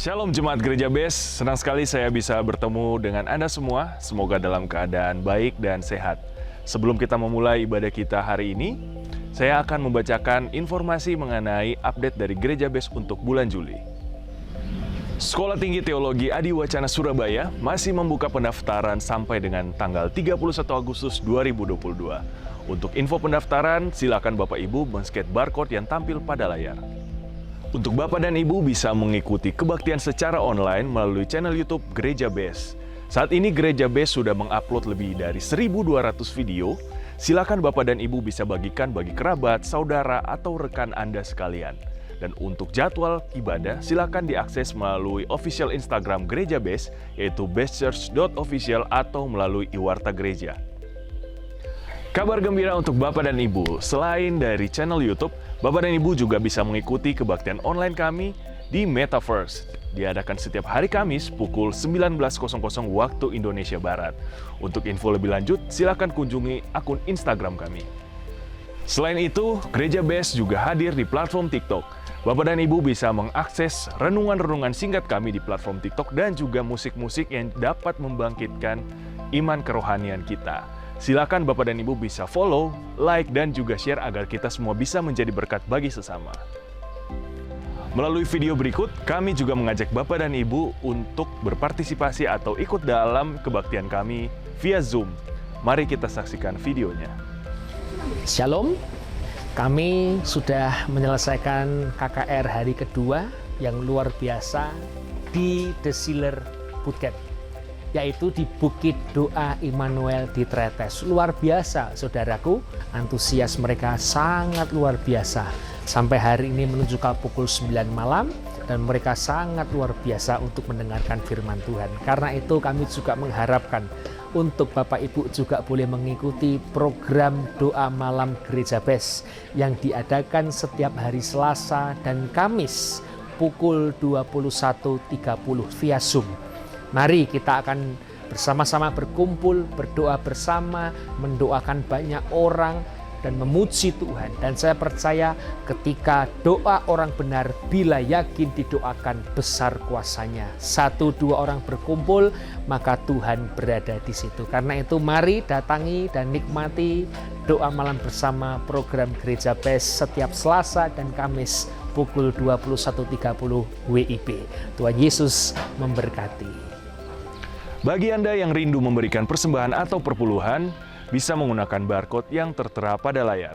Shalom Jemaat Gereja BES, senang sekali saya bisa bertemu dengan Anda semua. Semoga dalam keadaan baik dan sehat. Sebelum kita memulai ibadah kita hari ini, saya akan membacakan informasi mengenai update dari Gereja BES untuk bulan Juli. Sekolah Tinggi Teologi Adi Wacana Surabaya masih membuka pendaftaran sampai dengan tanggal 31 Agustus 2022. Untuk info pendaftaran, silakan Bapak Ibu men-scan barcode yang tampil pada layar. Untuk Bapak dan Ibu bisa mengikuti kebaktian secara online melalui channel YouTube Gereja BES. Saat ini Gereja BES sudah mengupload lebih dari 1.200 video. Silakan Bapak dan Ibu bisa bagikan bagi kerabat, saudara, atau rekan Anda sekalian. Dan untuk jadwal ibadah, silakan diakses melalui official Instagram Gereja BES, yaitu bestchurch.official atau melalui Iwarta Gereja. Kabar gembira untuk Bapak dan Ibu, selain dari channel YouTube, Bapak dan Ibu juga bisa mengikuti kebaktian online kami di Metaverse. Diadakan setiap hari Kamis pukul 19.00 waktu Indonesia Barat. Untuk info lebih lanjut, silakan kunjungi akun Instagram kami. Selain itu, Gereja BES juga hadir di platform TikTok. Bapak dan Ibu bisa mengakses renungan-renungan singkat kami di platform TikTok dan juga musik-musik yang dapat membangkitkan iman kerohanian kita. Silakan Bapak dan Ibu bisa follow, like, dan juga share agar kita semua bisa menjadi berkat bagi sesama. Melalui video berikut, kami juga mengajak Bapak dan Ibu untuk berpartisipasi atau ikut dalam kebaktian kami via Zoom. Mari kita saksikan videonya. Shalom, kami sudah menyelesaikan KKR hari kedua yang luar biasa di The Sealer Bootcamp, yaitu di Bukit Doa Immanuel di Tretes. Luar biasa, saudaraku, antusias mereka sangat luar biasa. Sampai hari ini menunjukkan pukul 9 malam, dan mereka sangat luar biasa untuk mendengarkan firman Tuhan. Karena itu kami juga mengharapkan untuk Bapak Ibu juga boleh mengikuti program doa malam Gereja BES yang diadakan setiap hari Selasa dan Kamis pukul 21.30 via Zoom. Mari kita akan bersama-sama berkumpul, berdoa bersama, mendoakan banyak orang, dan memuji Tuhan. Dan saya percaya ketika doa orang benar, bila yakin didoakan, besar kuasanya. 1-2 orang berkumpul, maka Tuhan berada di situ. Karena itu mari datangi dan nikmati doa malam bersama program Gereja BES setiap Selasa dan Kamis pukul 21.30 WIB. Tuhan Yesus memberkati. Bagi Anda yang rindu memberikan persembahan atau perpuluhan, bisa menggunakan barcode yang tertera pada layar.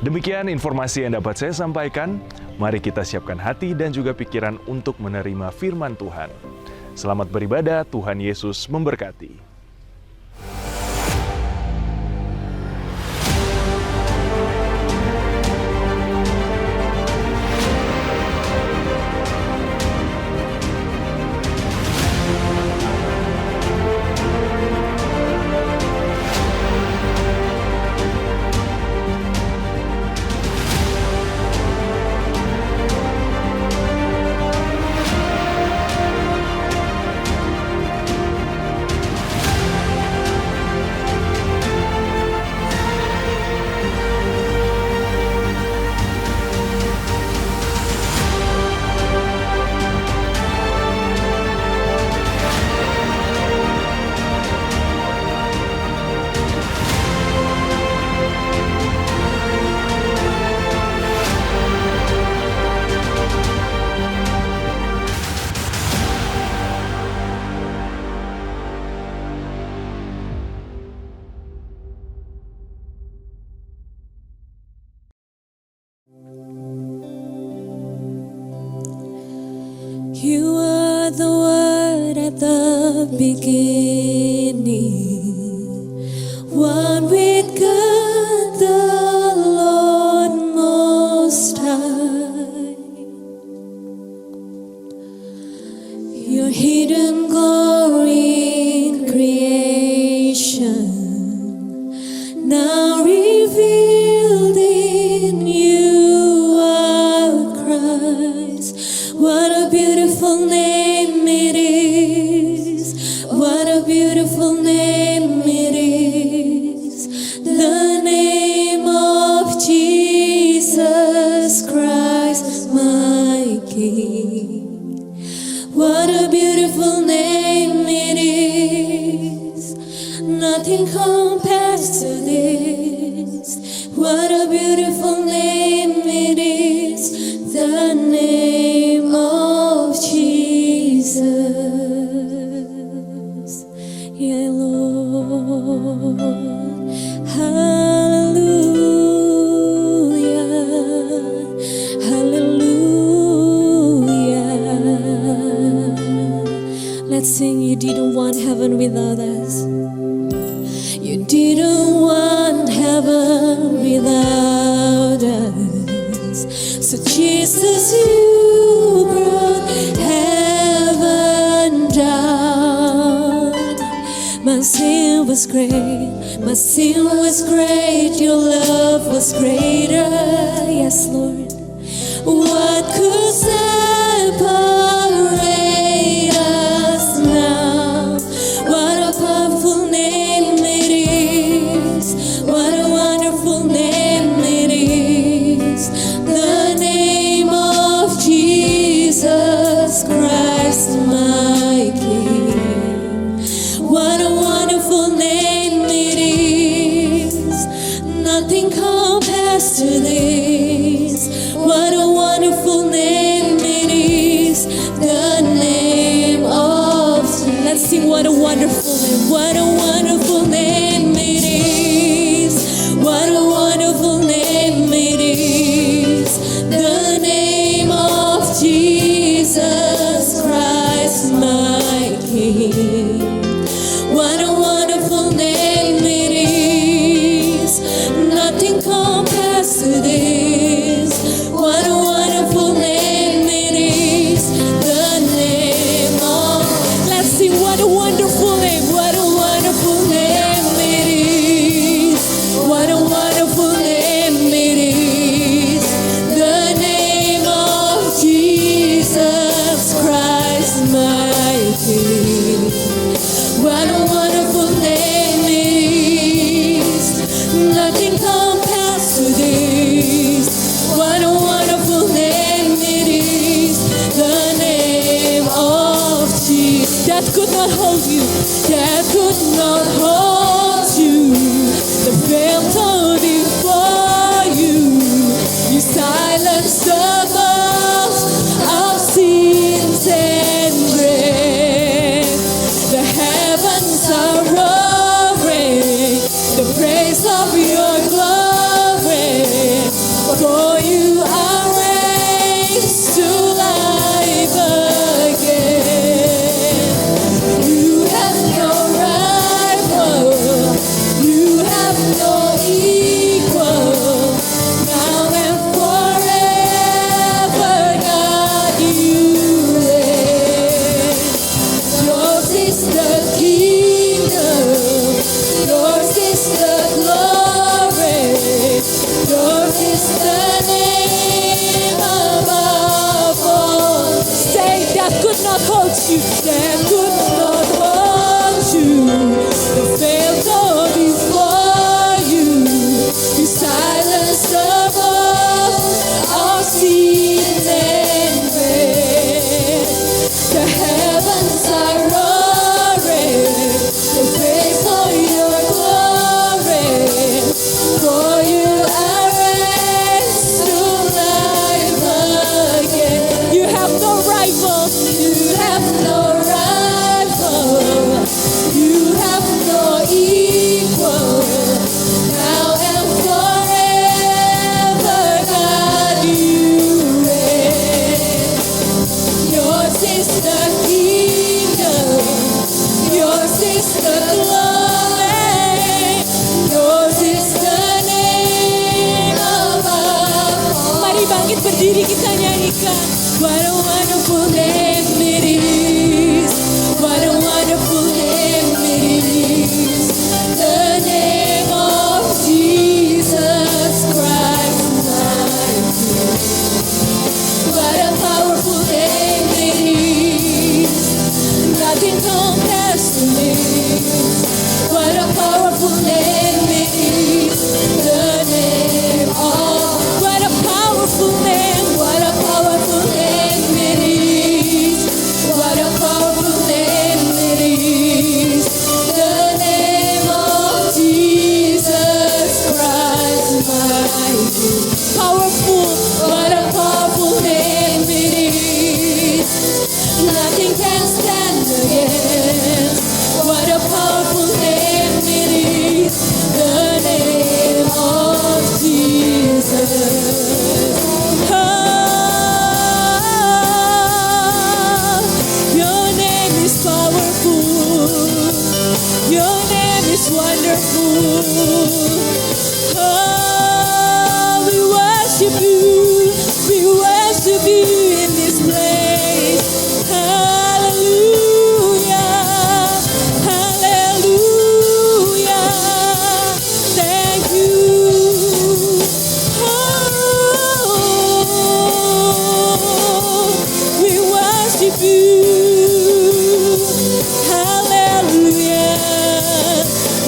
Demikian informasi yang dapat saya sampaikan. Mari kita siapkan hati dan juga pikiran untuk menerima firman Tuhan. Selamat beribadah, Tuhan Yesus memberkati. You are the Word at the beginning, one with God the Lord Most High. Your hidden glory in creation, now revealed in you are Christ. What a beautiful name it is. What a beautiful name it is. The name of Jesus Christ, my King. King. What a beautiful name it is. Nothing compares to this. What a beautiful name it is. The name of Jesus. Yeah, Lord. Hallelujah. Hallelujah. Let's sing, you didn't want heaven without us. You didn't want heaven without us. So Jesus, you brought heaven down. My sin was great, my sin was great, your love was greater. Yes, Lord. What could separate us now? What a powerful name it is. What a wonderful name it is. The name of Jesus Christ, my King. What a wonderful name it is. Nothing compares to this. What a wonderful name it is. The name of Jesus. Let's sing, what a wonderful name. What a wonderful name it is. What a wonderful name it is. The name of Jesus Christ, my King. What a wonderful name it is. Nothing compares to this. What a wonderful name it is. The name of. Let's sing, what a wonderful name. What a wonderful name it is. What a wonderful name it is. The name of Jesus Christ, my King. What a wonderful name it is. Nothing compares to this. What a wonderful name it is. The name of Jesus. That could not hold you. That could not hold you. The veil torn before you. You silenced the voice of sins and grave. The heavens are roaring, the praise of your glory. For you are raised to life again. You have no rival, you have no equal. Now and forever, God, you reign. Yours is the kingdom, yours is the glory, yours is the name above all. Say, that could not hold you, that could not hold you. The veil torn before you, you silenced the voice of sin and grave. The heavens are roaring, the praise of your glory. For you are raised to life again. You have no rival, you have no rival, you have no equal. Now and forever, God, you reign. Yours is the kingdom, yours is the glory, yours is the name above all. Mari bangkit berdiri, kita nyanyikan. What a wonderful name it is. What a wonderful name it is. The name of Jesus Christ, my King. What a powerful name it is. Nothing compares to this. What a powerful name it is. The name of. What a powerful name. What a powerful name Oh, we worship you. We worship you in this place. Hallelujah. Hallelujah. Thank you. Oh, we worship you. Hallelujah.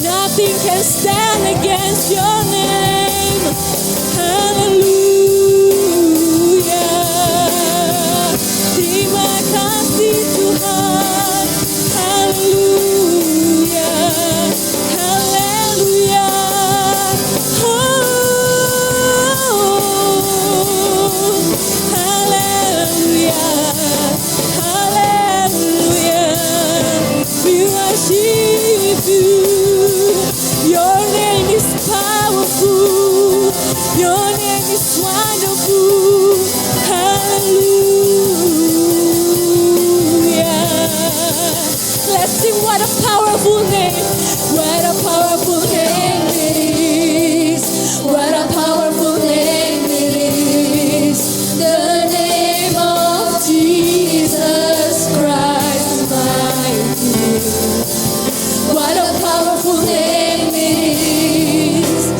Nothing can stand against your name. Hallelujah. Terima kasih Tuhan. Hallelujah. Hallelujah. Hallelujah. Hallelujah. We worship you. Your name is powerful. Your name is wonderful. Hallelujah. Let's sing what a powerful name. What a powerful name it is. What a powerful name it is. The name of Jesus Christ, my King. What a powerful name it is.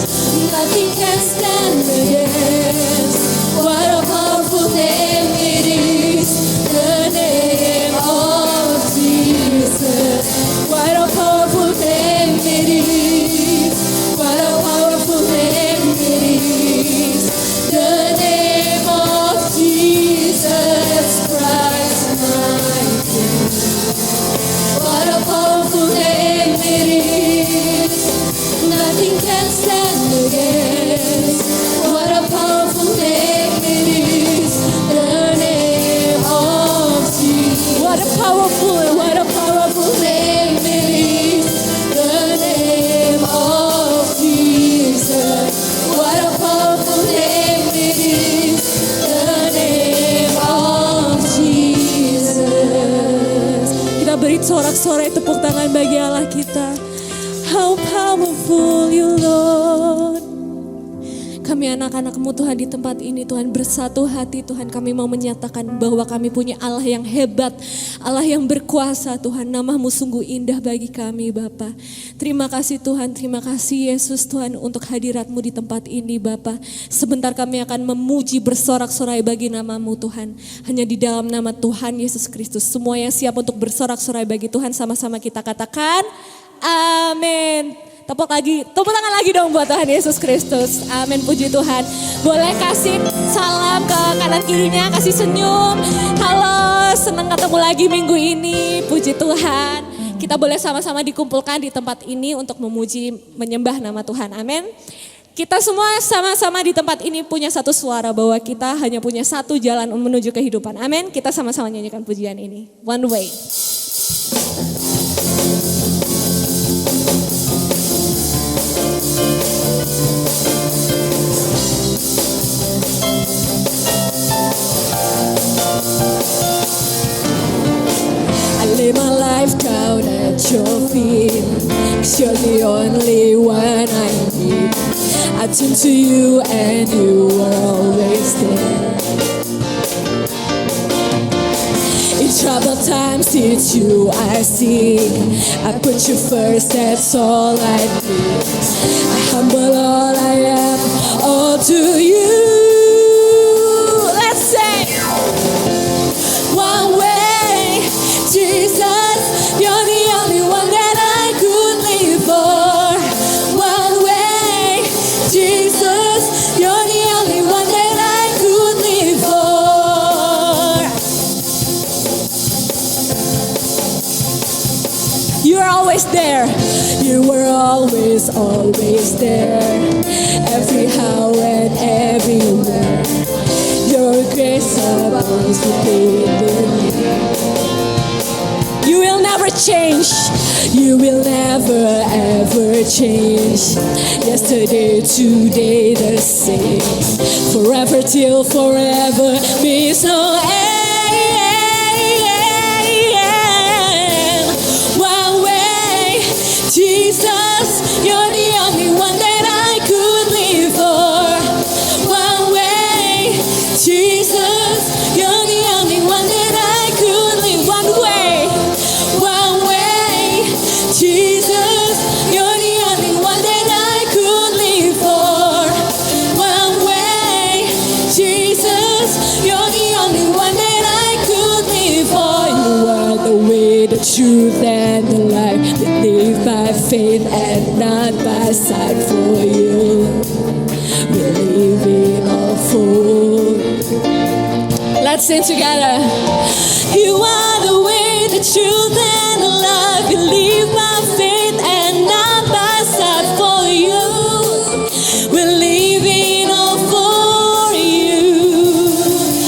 Nothing can stand against. What a powerful name it is. The name of Jesus. What a powerful name it is. What a powerful name it is. The name of Jesus Christ, my King. What a powerful name it is. Nothing can stand against. What a powerful name it is. The name of Jesus. What a powerful name it is. The name of Jesus. What a powerful name it is. The name of Jesus. Kita beri sorak-sorai tepuk tangan bagi Allah kita. How powerful you Lord. Kami anak-anak-Mu Tuhan di tempat ini Tuhan bersatu hati Tuhan, kami mau menyatakan bahwa kami punya Allah yang hebat, Allah yang berkuasa Tuhan. Nama-Mu sungguh indah bagi kami Bapa. Terima kasih Tuhan, terima kasih Yesus Tuhan untuk hadirat-Mu di tempat ini Bapa. Sebentar kami akan memuji bersorak-sorai bagi nama-Mu Tuhan. Hanya di dalam nama Tuhan Yesus Kristus. Semua yang siap untuk bersorak-sorai bagi Tuhan sama-sama kita katakan amin. Tepuk tangan lagi dong buat Tuhan Yesus Kristus. Amin, puji Tuhan. Boleh kasih salam ke kanan kirinya, kasih senyum. Halo, senang ketemu lagi minggu ini. Puji Tuhan. Kita boleh sama-sama dikumpulkan di tempat ini untuk memuji, menyembah nama Tuhan. Amin. Kita semua sama-sama di tempat ini punya satu suara bahwa kita hanya punya satu jalan menuju kehidupan. Amin. Kita sama-sama nyanyikan pujian ini. One way. I lay my life down at your feet, 'cause you're the only one I need. I turn to you and you are always there. In troubled times it's you I see. I put you first, that's all I need. I humble all I am, all to you. Let's say one way, Jesus, you're the only one that I could live for. One way, Jesus, you're the only one that I could live for. You're always there. You were always there. Every how and everywhere. Your grace abounds within me. You will never change. You will never ever change. Yesterday, today, the same. Forever till forever means no end. One way, Jesus, you're the only faith and not by sight. For you, we leave it all for. Let's sing together. You are the way, the truth, and the life. You live by faith and not by sight. For you, we live it all for you.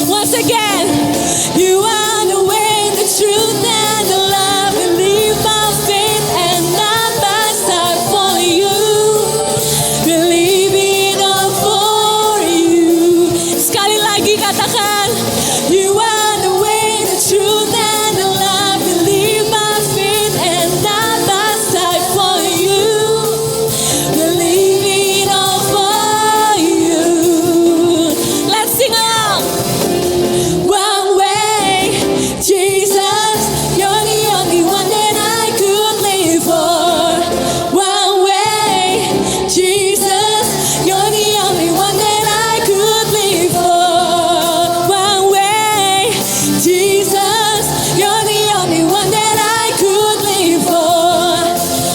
Once again, you are the way, the truth, and the life. We live by faith and not by sight. For you, we live it all for you. Sekali lagi katakan, you are the way, the truth, and the life. We live by faith and not by sight. For you, we live it all for you. Let's sing along. One way, Jesus, you're the only one that I could live for. One way, Jesus, you're the only one that I could live for. One way, Jesus, you're the only one that I could live for.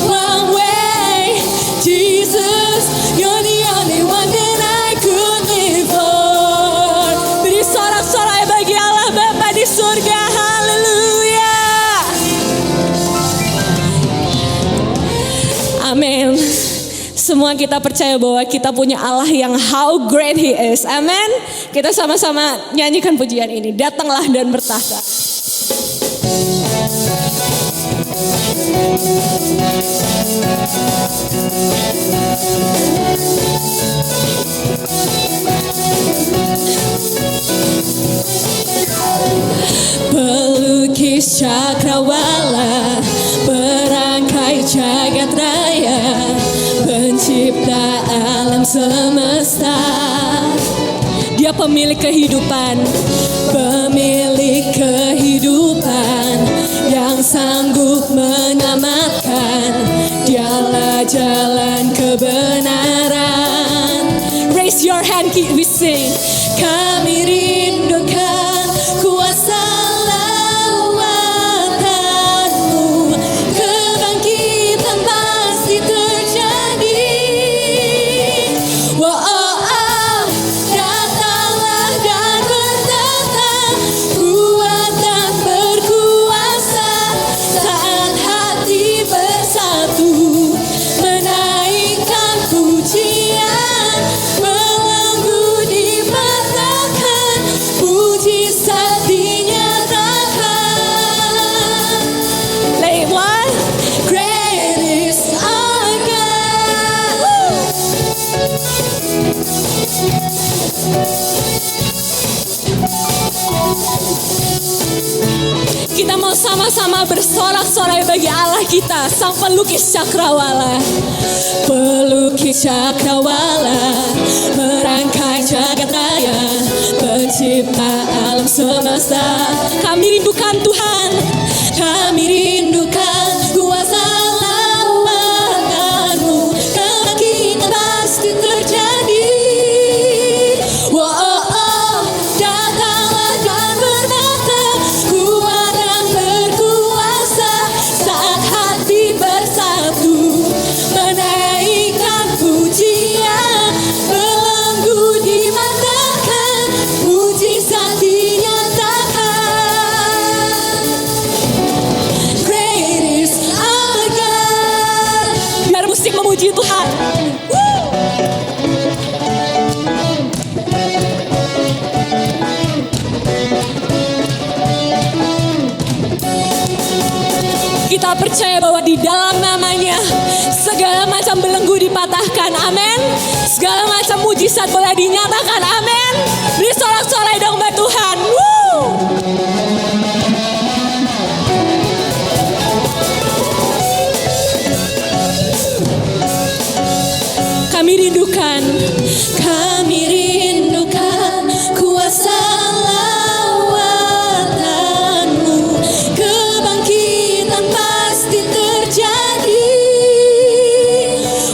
One way, Jesus, you're the only one that I could live for. Beri sorak-sorai bagi Allah Bapa di surga. Haleluya. Amin. Semua kita percaya bahwa kita punya Allah yang how great He is. Amin. Kita sama-sama nyanyikan pujian ini. Datanglah dan bertahta. Pelukis cakrawala, perangkai jagat raya, pencipta alam semesta. Dia pemilik kehidupan, pemilik kehidupan yang sanggup menyelamatkan. Dialah jalan kebenaran. Raise your hand, we sing. Kami rindukan kuasa lawatan-Mu, kebangkitan pasti terjadi. Wow, datanglah dan bertahta, kuat dan berkuasa, saat hati bersatu, menaikkan pujian, belenggu dimatahkan, mujizat dinyatakan. Lay one, great is our God. Kita mau sama-sama bersorak-sorai bagi Allah kita, Sang Pelukis Cakrawala. Pelukis cakrawala, merangkai jagat raya, pencipta alam semesta. Kami rindukan Tuhan, kami rindukan kuasa lawatan-Mu, kebangkitan pasti terjadi. Wow, datanglah dan bertahta, kuat dan berkuasa, saat hati bersatu, menaikkan pujian, belenggu dimatahkan, mujizat dinyatakan. Great is our God. Biar musik memuji Tuhan. Woo! Kita percaya bahwa di dalam namanya segala macam belenggu dipatahkan, amin. Segala macam mujizat boleh dinyatakan, amin. Beri sorak-sorai dong buat Tuhan. Woo! Kami rindukan kuasa lawatan-Mu, kebangkitan pasti terjadi.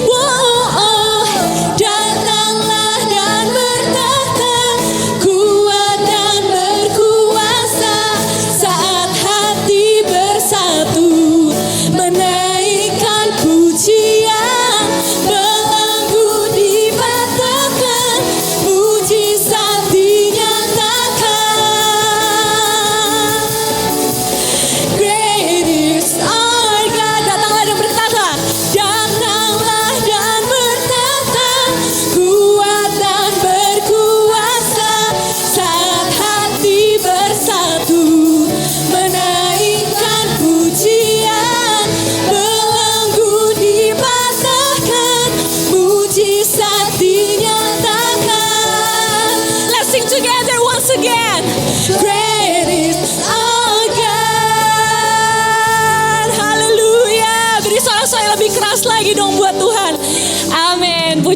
Wow, datanglah dan bertahta, kuat dan berkuasa.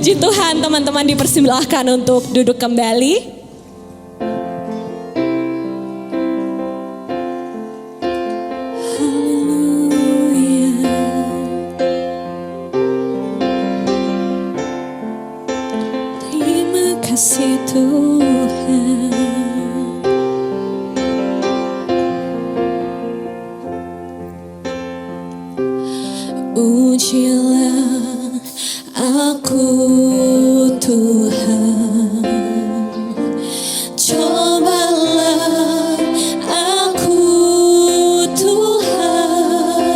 Puji Tuhan, teman-teman dipersilahkan untuk duduk kembali. Terima kasih Tuhan. Ujilah aku Tuhan, cobalah aku Tuhan,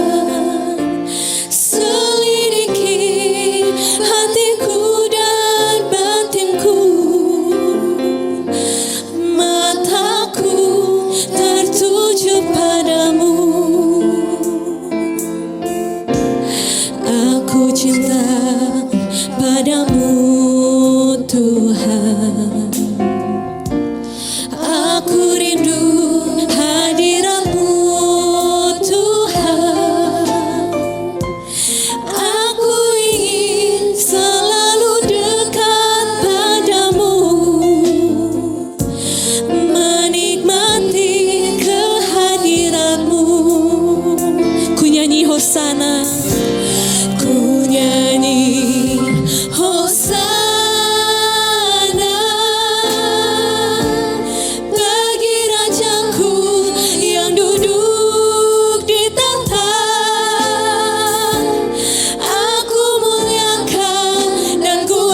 selidiki hatiku dan batinku, mataku tertuju padamu. Aku cinta padamu Tuhan, aku rindu hadiratmu Tuhan, aku ingin selalu dekat padamu, menikmati kehadiratmu. Ku nyanyi Hosana, ku nyanyi Hosana bagi Rajaku yang duduk di tahta. Aku muliakan dan ku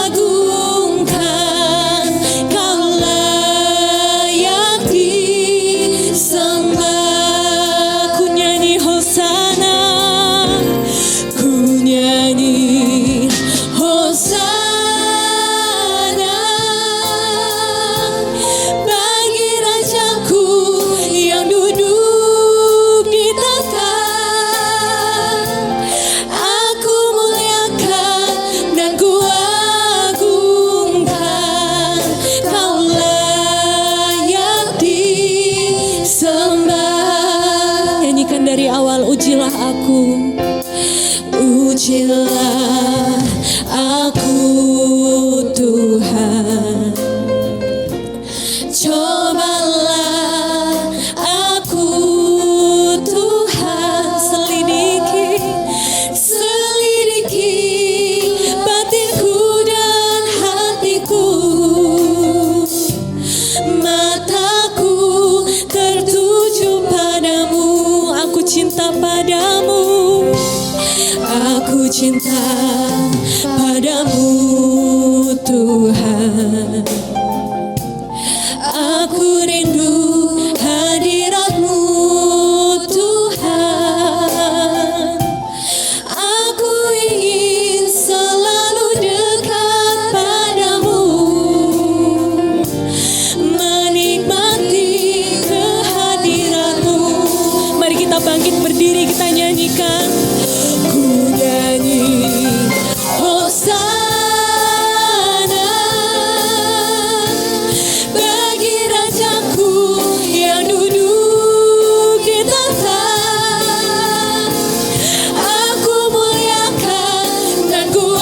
agungkan, Kau layak disembah. Ku nyanyi Hosana, ku nyanyi Hosana bagi Rajaku yang duduk di tahta. Aku muliakan dan ku agungkan, Kau layak disembah. Nyanyikan dari awal, ujilah aku. Ujilah aku Tuhan, cobalah aku Tuhan, selidiki batinku dan hatiku, mataku tertuju padamu. Aku cinta padamu, aku cinta padamu Tuhan, aku rindu hadiratmu Tuhan, aku ingin selalu dekat padamu, menikmati kehadiratmu. Mari kita bangkit berdiri, kita nyanyikan. Ku nyanyi Hosana bagi Rajaku yang duduk di tahta. Aku muliakan dan ku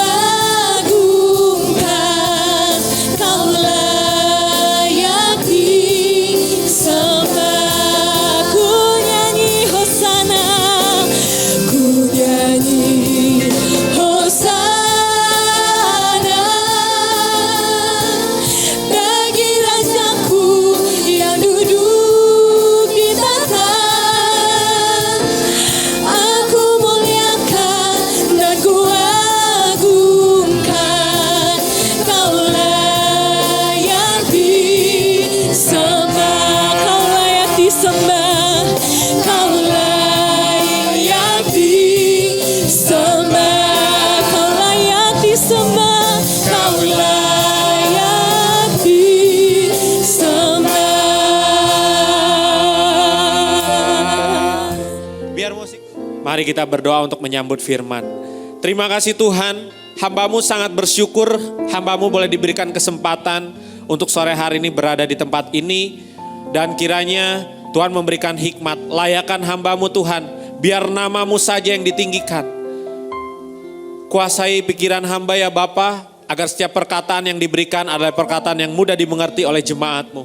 agungkan, Kau layak disembah. Ku nyanyi Hosana, ku nyanyi Hosana bagi Rajaku yang duduk di tahta. Aku muliakan dan ku agungkan, Kau layak disembah. Kau layak disembah, Kau layak disembah, Kau layak disembah, Kau layak disembah. Biar musik. Mari kita berdoa untuk menyambut firman. Terima kasih Tuhan, hamba-Mu sangat bersyukur hamba-Mu boleh diberikan kesempatan untuk sore hari ini berada di tempat ini. Dan kiranya Tuhan memberikan hikmat, layakan hamba-Mu Tuhan, biar nama-Mu saja yang ditinggikan. kuasai pikiran hamba ya Bapa, agar setiap perkataan yang diberikan adalah perkataan yang mudah dimengerti oleh jemaat-Mu.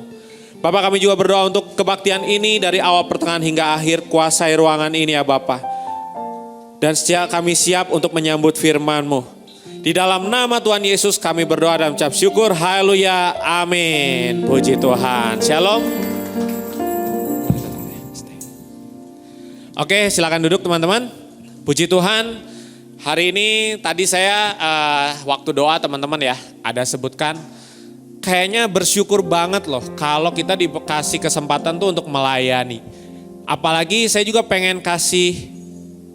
Bapak, kami juga berdoa untuk kebaktian ini dari awal pertengahan hingga akhir, kuasai ruangan ini ya Bapa. Dan kami siap untuk menyambut firman-Mu. Di dalam nama Tuhan Yesus kami berdoa dan ucap syukur. Haleluya, amin. Puji Tuhan. Shalom. Oke, silakan duduk teman-teman. Puji Tuhan. Hari ini tadi saya waktu doa teman-teman ya, ada sebutkan kayaknya bersyukur banget loh kalau kita dikasih kesempatan tuh untuk melayani. Apalagi saya juga pengen kasih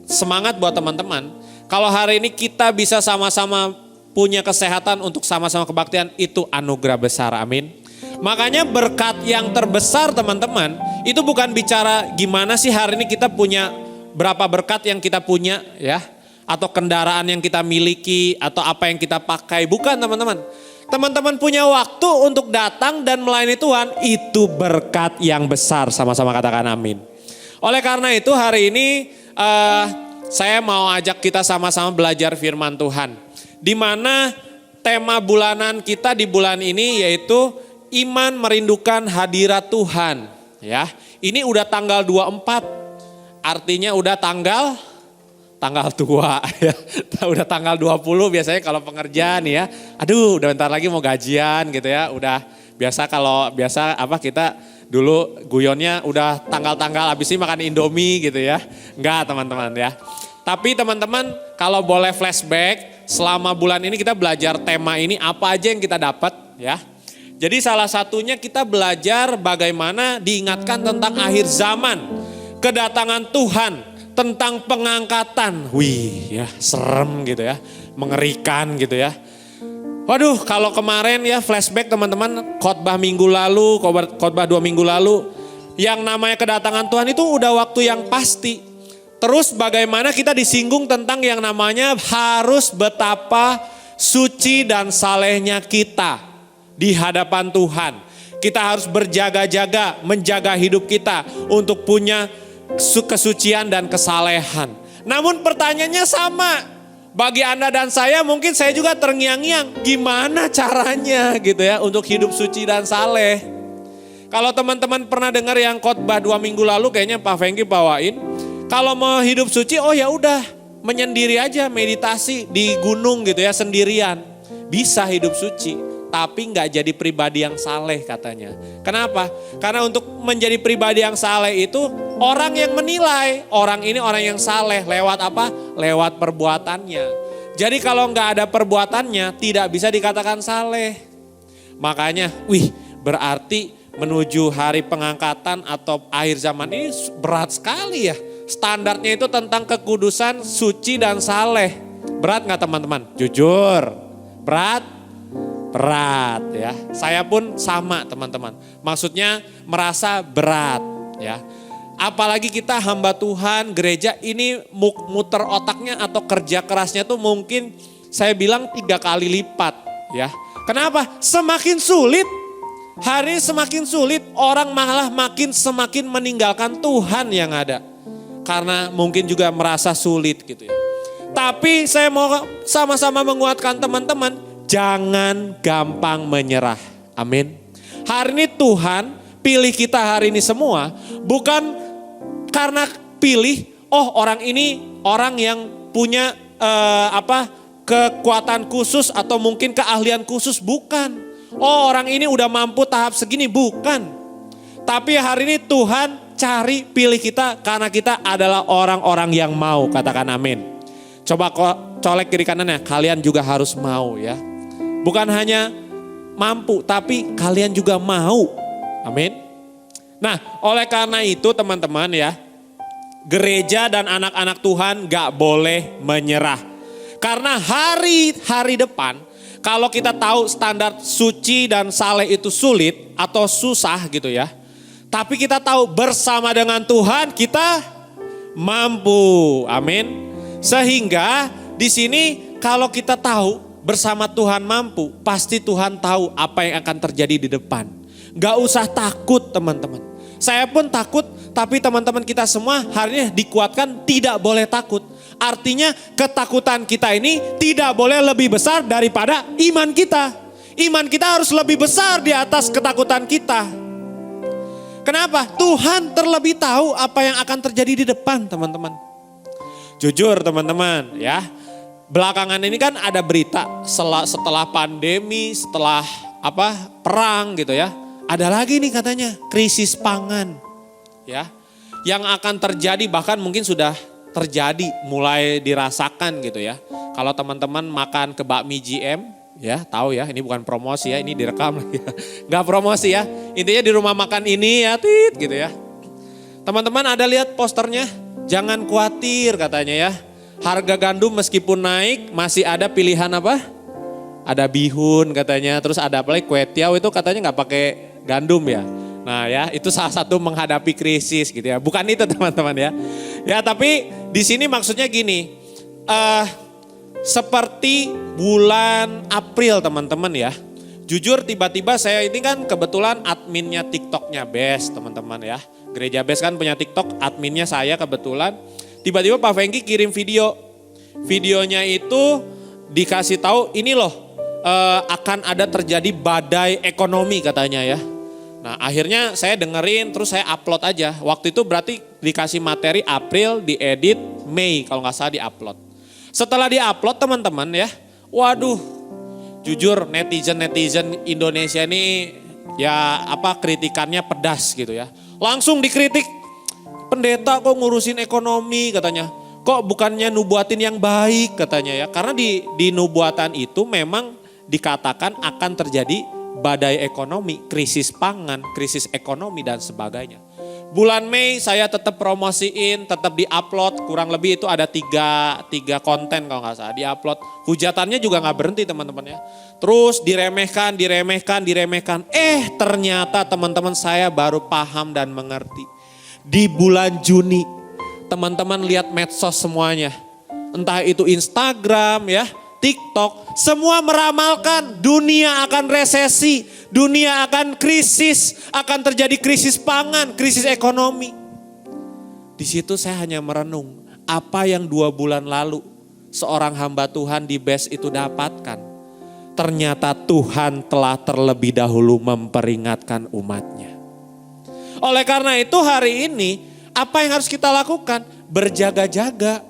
semangat buat teman-teman. Kalau hari ini kita bisa sama-sama punya kesehatan untuk sama-sama kebaktian, itu anugerah besar, amin. Makanya berkat yang terbesar teman-teman, itu bukan bicara gimana sih hari ini kita punya berapa berkat yang kita punya ya. Atau kendaraan yang kita miliki, atau apa yang kita pakai, bukan teman-teman. Teman-teman punya waktu untuk datang dan melayani Tuhan, itu berkat yang besar, sama-sama katakan amin. Oleh karena itu hari ini saya mau ajak kita sama-sama belajar firman Tuhan. Di mana tema bulanan kita di bulan ini yaitu iman merindukan hadirat Tuhan. Ya, ini udah tanggal 24, artinya udah tanggal tua ya. Udah tanggal 20 biasanya kalau pengerjaan ya. Aduh, udah bentar lagi mau gajian gitu ya. Udah biasa kita dulu guyonnya udah tanggal-tanggal habis ini makan Indomie gitu ya. Enggak teman-teman ya. Tapi teman-teman kalau boleh flashback, selama bulan ini kita belajar tema ini apa aja yang kita dapat ya. Jadi salah satunya kita belajar bagaimana diingatkan tentang akhir zaman, kedatangan Tuhan, tentang pengangkatan. Wih ya serem gitu ya, mengerikan gitu ya. Waduh, kalau kemarin ya flashback teman-teman, khotbah minggu lalu, khotbah 2 minggu lalu, yang namanya kedatangan Tuhan itu udah waktu yang pasti. Terus bagaimana kita disinggung tentang yang namanya harus betapa suci dan salehnya kita di hadapan Tuhan. Kita harus berjaga-jaga, menjaga hidup kita untuk punya kesucian dan kesalehan. Namun pertanyaannya sama. Bagi Anda dan saya mungkin saya juga terngiang-ngiang. Gimana caranya gitu ya untuk hidup suci dan saleh. Kalau teman-teman pernah dengar yang khotbah 2 minggu lalu kayaknya Pak Fengki bawain. Kalau mau hidup suci oh ya udah menyendiri aja meditasi di gunung gitu ya sendirian. Bisa hidup suci tapi nggak jadi pribadi yang saleh katanya. Kenapa? Karena untuk menjadi pribadi yang saleh itu orang yang menilai orang ini orang yang saleh lewat apa? Lewat perbuatannya. Jadi kalau nggak ada perbuatannya tidak bisa dikatakan saleh. Makanya, berarti menuju hari pengangkatan atau akhir zaman ini berat sekali ya. Standarnya itu tentang kekudusan, suci dan saleh. Berat nggak teman-teman? Jujur, berat? Berat ya. Saya pun sama teman-teman. Maksudnya merasa berat ya. Apalagi kita hamba Tuhan, gereja ini muter otaknya atau kerja kerasnya tuh mungkin saya bilang 3 kali lipat ya. Kenapa? Semakin sulit. Hari semakin sulit, orang malah semakin meninggalkan Tuhan yang ada. Karena mungkin juga merasa sulit gitu ya. Tapi saya mau sama-sama menguatkan teman-teman, jangan gampang menyerah. Amin. Hari ini Tuhan pilih kita hari ini semua bukan karena pilih orang ini orang yang punya kekuatan khusus atau mungkin keahlian khusus, bukan. Orang ini udah mampu tahap segini, bukan. Tapi hari ini Tuhan cari pilih kita karena kita adalah orang-orang yang mau, katakan amin. Coba colek kiri kanannya, kalian juga harus mau ya. Bukan hanya mampu, tapi kalian juga mau. Amin. Nah, oleh karena itu teman-teman ya, gereja dan anak-anak Tuhan gak boleh menyerah. Karena hari depan, kalau kita tahu standar suci dan saleh itu sulit atau susah gitu ya. Tapi kita tahu bersama dengan Tuhan kita mampu. Amin. Sehingga di sini kalau kita tahu bersama Tuhan mampu, pasti Tuhan tahu apa yang akan terjadi di depan. Gak usah takut teman-teman. Saya pun takut, tapi teman-teman kita semua hari ini dikuatkan tidak boleh takut. Artinya ketakutan kita ini tidak boleh lebih besar daripada iman kita. Iman kita harus lebih besar di atas ketakutan kita. Kenapa? Tuhan terlebih tahu apa yang akan terjadi di depan, teman-teman. Jujur teman-teman ya, belakangan ini kan ada berita setelah pandemi, setelah perang gitu ya. Ada lagi nih katanya krisis pangan ya. Yang akan terjadi bahkan mungkin sudah terjadi, mulai dirasakan gitu ya. Kalau teman-teman makan ke bakmi GM ya, tahu ya, ini bukan promosi ya, ini direkam ya. Gak promosi ya, intinya di rumah makan ini ya, gitu ya. Teman-teman ada lihat posternya? Jangan khawatir katanya ya. Harga gandum meskipun naik masih ada pilihan apa? Ada bihun katanya, terus ada apa lagi kue tiaw itu katanya nggak pakai gandum ya. Nah ya itu salah satu menghadapi krisis gitu ya. Bukan itu teman-teman ya. Ya tapi di sini maksudnya gini, seperti bulan April teman-teman ya. Jujur tiba-tiba saya ini kan kebetulan adminnya TikToknya Best teman-teman ya. Gereja Best kan punya TikTok, adminnya saya kebetulan. Tiba-tiba Pak Fengki kirim video. Videonya itu dikasih tahu ini loh akan ada terjadi badai ekonomi katanya ya. Nah akhirnya saya dengerin terus saya upload aja. Waktu itu berarti dikasih materi April, diedit Mei kalau nggak salah diupload. Setelah diupload teman-teman ya, waduh jujur netizen Indonesia ini ya kritikannya pedas gitu ya. Langsung dikritik, pendeta kok ngurusin ekonomi katanya. Kok bukannya nubuatin yang baik katanya ya. Karena di nubuatan itu memang dikatakan akan terjadi badai ekonomi, krisis pangan, krisis ekonomi dan sebagainya. Bulan Mei saya tetap promosiin, tetap diupload, kurang lebih itu ada tiga konten kalau nggak salah diupload. Hujatannya juga nggak berhenti teman-teman ya. Terus diremehkan. Ternyata teman-teman saya baru paham dan mengerti. Di bulan Juni teman-teman lihat medsos semuanya. Entah itu Instagram ya, TikTok, semua meramalkan dunia akan resesi, dunia akan krisis, akan terjadi krisis pangan, krisis ekonomi. Di situ saya hanya merenung, apa yang 2 bulan lalu seorang hamba Tuhan di Best itu dapatkan. Ternyata Tuhan telah terlebih dahulu memperingatkan umatnya. Oleh karena itu hari ini apa yang harus kita lakukan? Berjaga-jaga.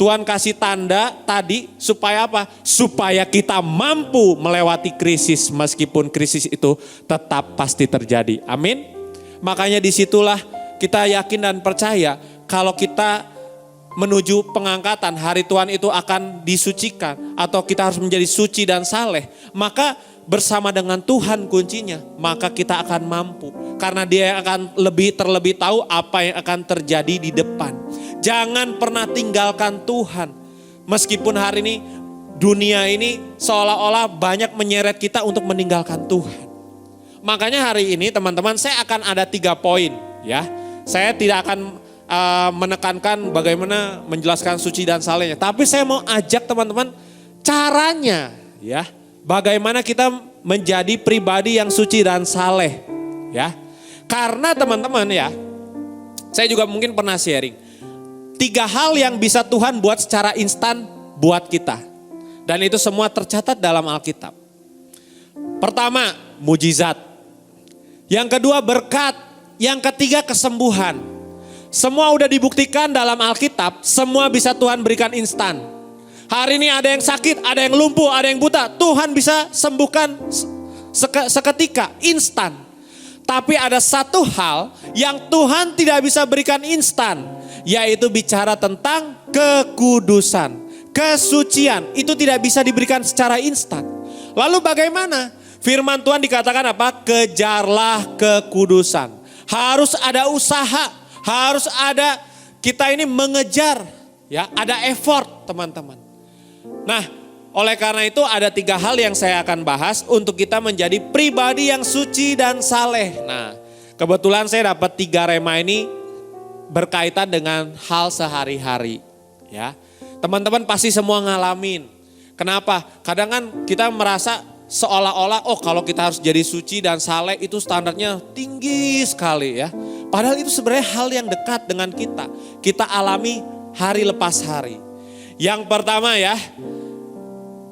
Tuhan kasih tanda tadi supaya apa? Supaya kita mampu melewati krisis meskipun krisis itu tetap pasti terjadi. Amin. Makanya disitulah kita yakin dan percaya kalau kita menuju pengangkatan hari Tuhan itu akan disucikan atau kita harus menjadi suci dan saleh. Maka bersama dengan Tuhan kuncinya, maka kita akan mampu. Karena dia yang akan terlebih tahu apa yang akan terjadi di depan. Jangan pernah tinggalkan Tuhan. Meskipun hari ini dunia ini seolah-olah banyak menyeret kita untuk meninggalkan Tuhan. Makanya hari ini teman-teman saya akan ada 3 poin ya. Saya tidak akan menekankan bagaimana menjelaskan suci dan salehnya. Tapi saya mau ajak teman-teman caranya ya. Bagaimana kita menjadi pribadi yang suci dan saleh ya. Karena teman-teman ya, saya juga mungkin pernah sharing. 3 hal yang bisa Tuhan buat secara instan buat kita. Dan itu semua tercatat dalam Alkitab. Pertama, mujizat. Yang kedua, berkat. Yang ketiga, kesembuhan. Semua udah dibuktikan dalam Alkitab, semua bisa Tuhan berikan instan. Hari ini ada yang sakit, ada yang lumpuh, ada yang buta. Tuhan bisa sembuhkan seketika, instan. Tapi ada satu hal yang Tuhan tidak bisa berikan instan. Yaitu bicara tentang kekudusan, kesucian. Itu tidak bisa diberikan secara instan. Lalu bagaimana? Firman Tuhan dikatakan apa? Kejarlah kekudusan. Harus ada usaha. Harus ada kita ini mengejar. Ya, ada effort teman-teman. Nah, oleh karena itu ada 3 hal yang saya akan bahas untuk kita menjadi pribadi yang suci dan saleh. Nah, kebetulan saya dapat 3 rema ini berkaitan dengan hal sehari-hari. Ya, teman-teman pasti semua ngalamin. Kenapa? Kadang kan kita merasa seolah-olah kalau kita harus jadi suci dan saleh itu standarnya tinggi sekali ya. Padahal itu sebenarnya hal yang dekat dengan kita. Kita alami hari lepas hari. Yang pertama ya,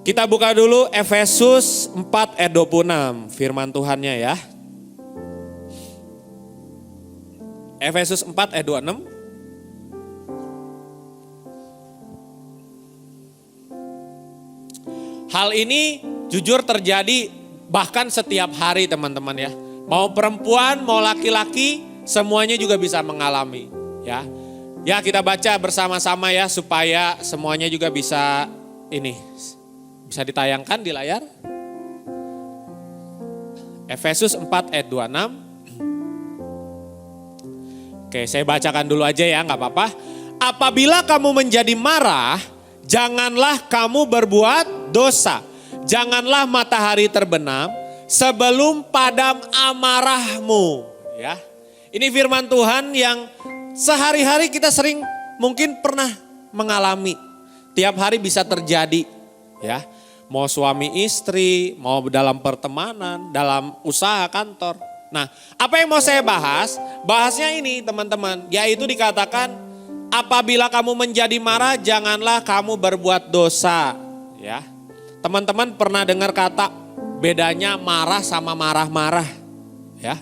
kita buka dulu Efesus 4 ayat 26, firman Tuhannya ya. Efesus 4 ayat 26. Hal ini jujur terjadi bahkan setiap hari teman-teman ya. Mau perempuan, mau laki-laki, semuanya juga bisa mengalami ya. Ya kita baca bersama-sama ya supaya semuanya juga bisa bisa ditayangkan di layar. Efesus 4 ayat 26. Oke, saya bacakan dulu aja ya, nggak apa-apa. Apabila kamu menjadi marah, janganlah kamu berbuat dosa. Janganlah matahari terbenam sebelum padam amarahmu. Ya, ini firman Tuhan yang sehari-hari kita sering mungkin pernah mengalami. Tiap hari bisa terjadi, ya. Mau suami istri, mau dalam pertemanan, dalam usaha kantor. Nah, apa yang mau saya bahas? Bahasnya ini teman-teman, yaitu dikatakan apabila kamu menjadi marah, janganlah kamu berbuat dosa. Ya, teman-teman pernah dengar kata bedanya marah sama marah-marah? Ya,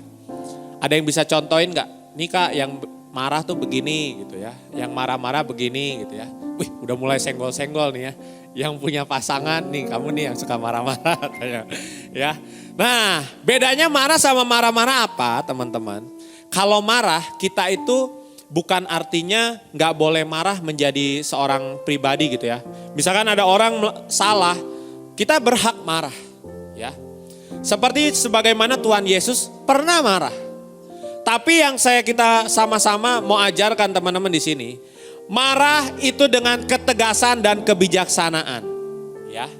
ada yang bisa contohin nggak? Nih Kak, yang marah tuh begini gitu ya, yang marah-marah begini gitu ya. Wih, udah mulai senggol-senggol nih ya. Yang punya pasangan nih, kamu nih yang suka marah-marah ya. Nah, bedanya marah sama marah-marah apa teman-teman? Kalau marah kita itu bukan artinya nggak boleh marah menjadi seorang pribadi gitu ya. Misalkan ada orang salah, kita berhak marah ya. Seperti sebagaimana Tuhan Yesus pernah marah. Tapi yang kita sama-sama mau ajarkan teman-teman di sini, marah itu dengan ketegasan dan kebijaksanaan, ya.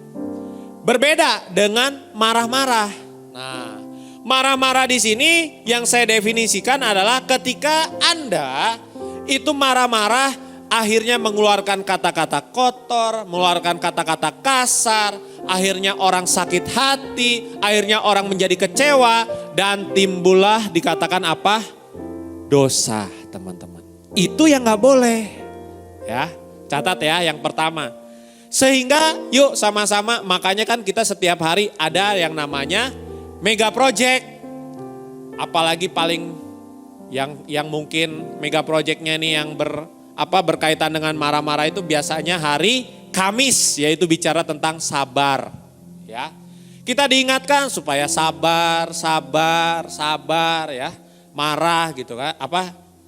Berbeda dengan marah-marah. Nah, marah-marah di sini yang saya definisikan adalah ketika Anda itu marah-marah akhirnya mengeluarkan kata-kata kotor, mengeluarkan kata-kata kasar, akhirnya orang sakit hati, akhirnya orang menjadi kecewa dan timbullah dikatakan apa? Dosa, teman-teman. Itu yang nggak boleh. Ya, catat ya yang pertama. Sehingga yuk sama-sama, makanya kan kita setiap hari ada yang namanya mega project. Apalagi paling yang mungkin mega projectnya nih yang berkaitan dengan marah-marah itu biasanya hari Kamis, yaitu bicara tentang sabar. Ya, kita diingatkan supaya sabar ya, marah gitu kan,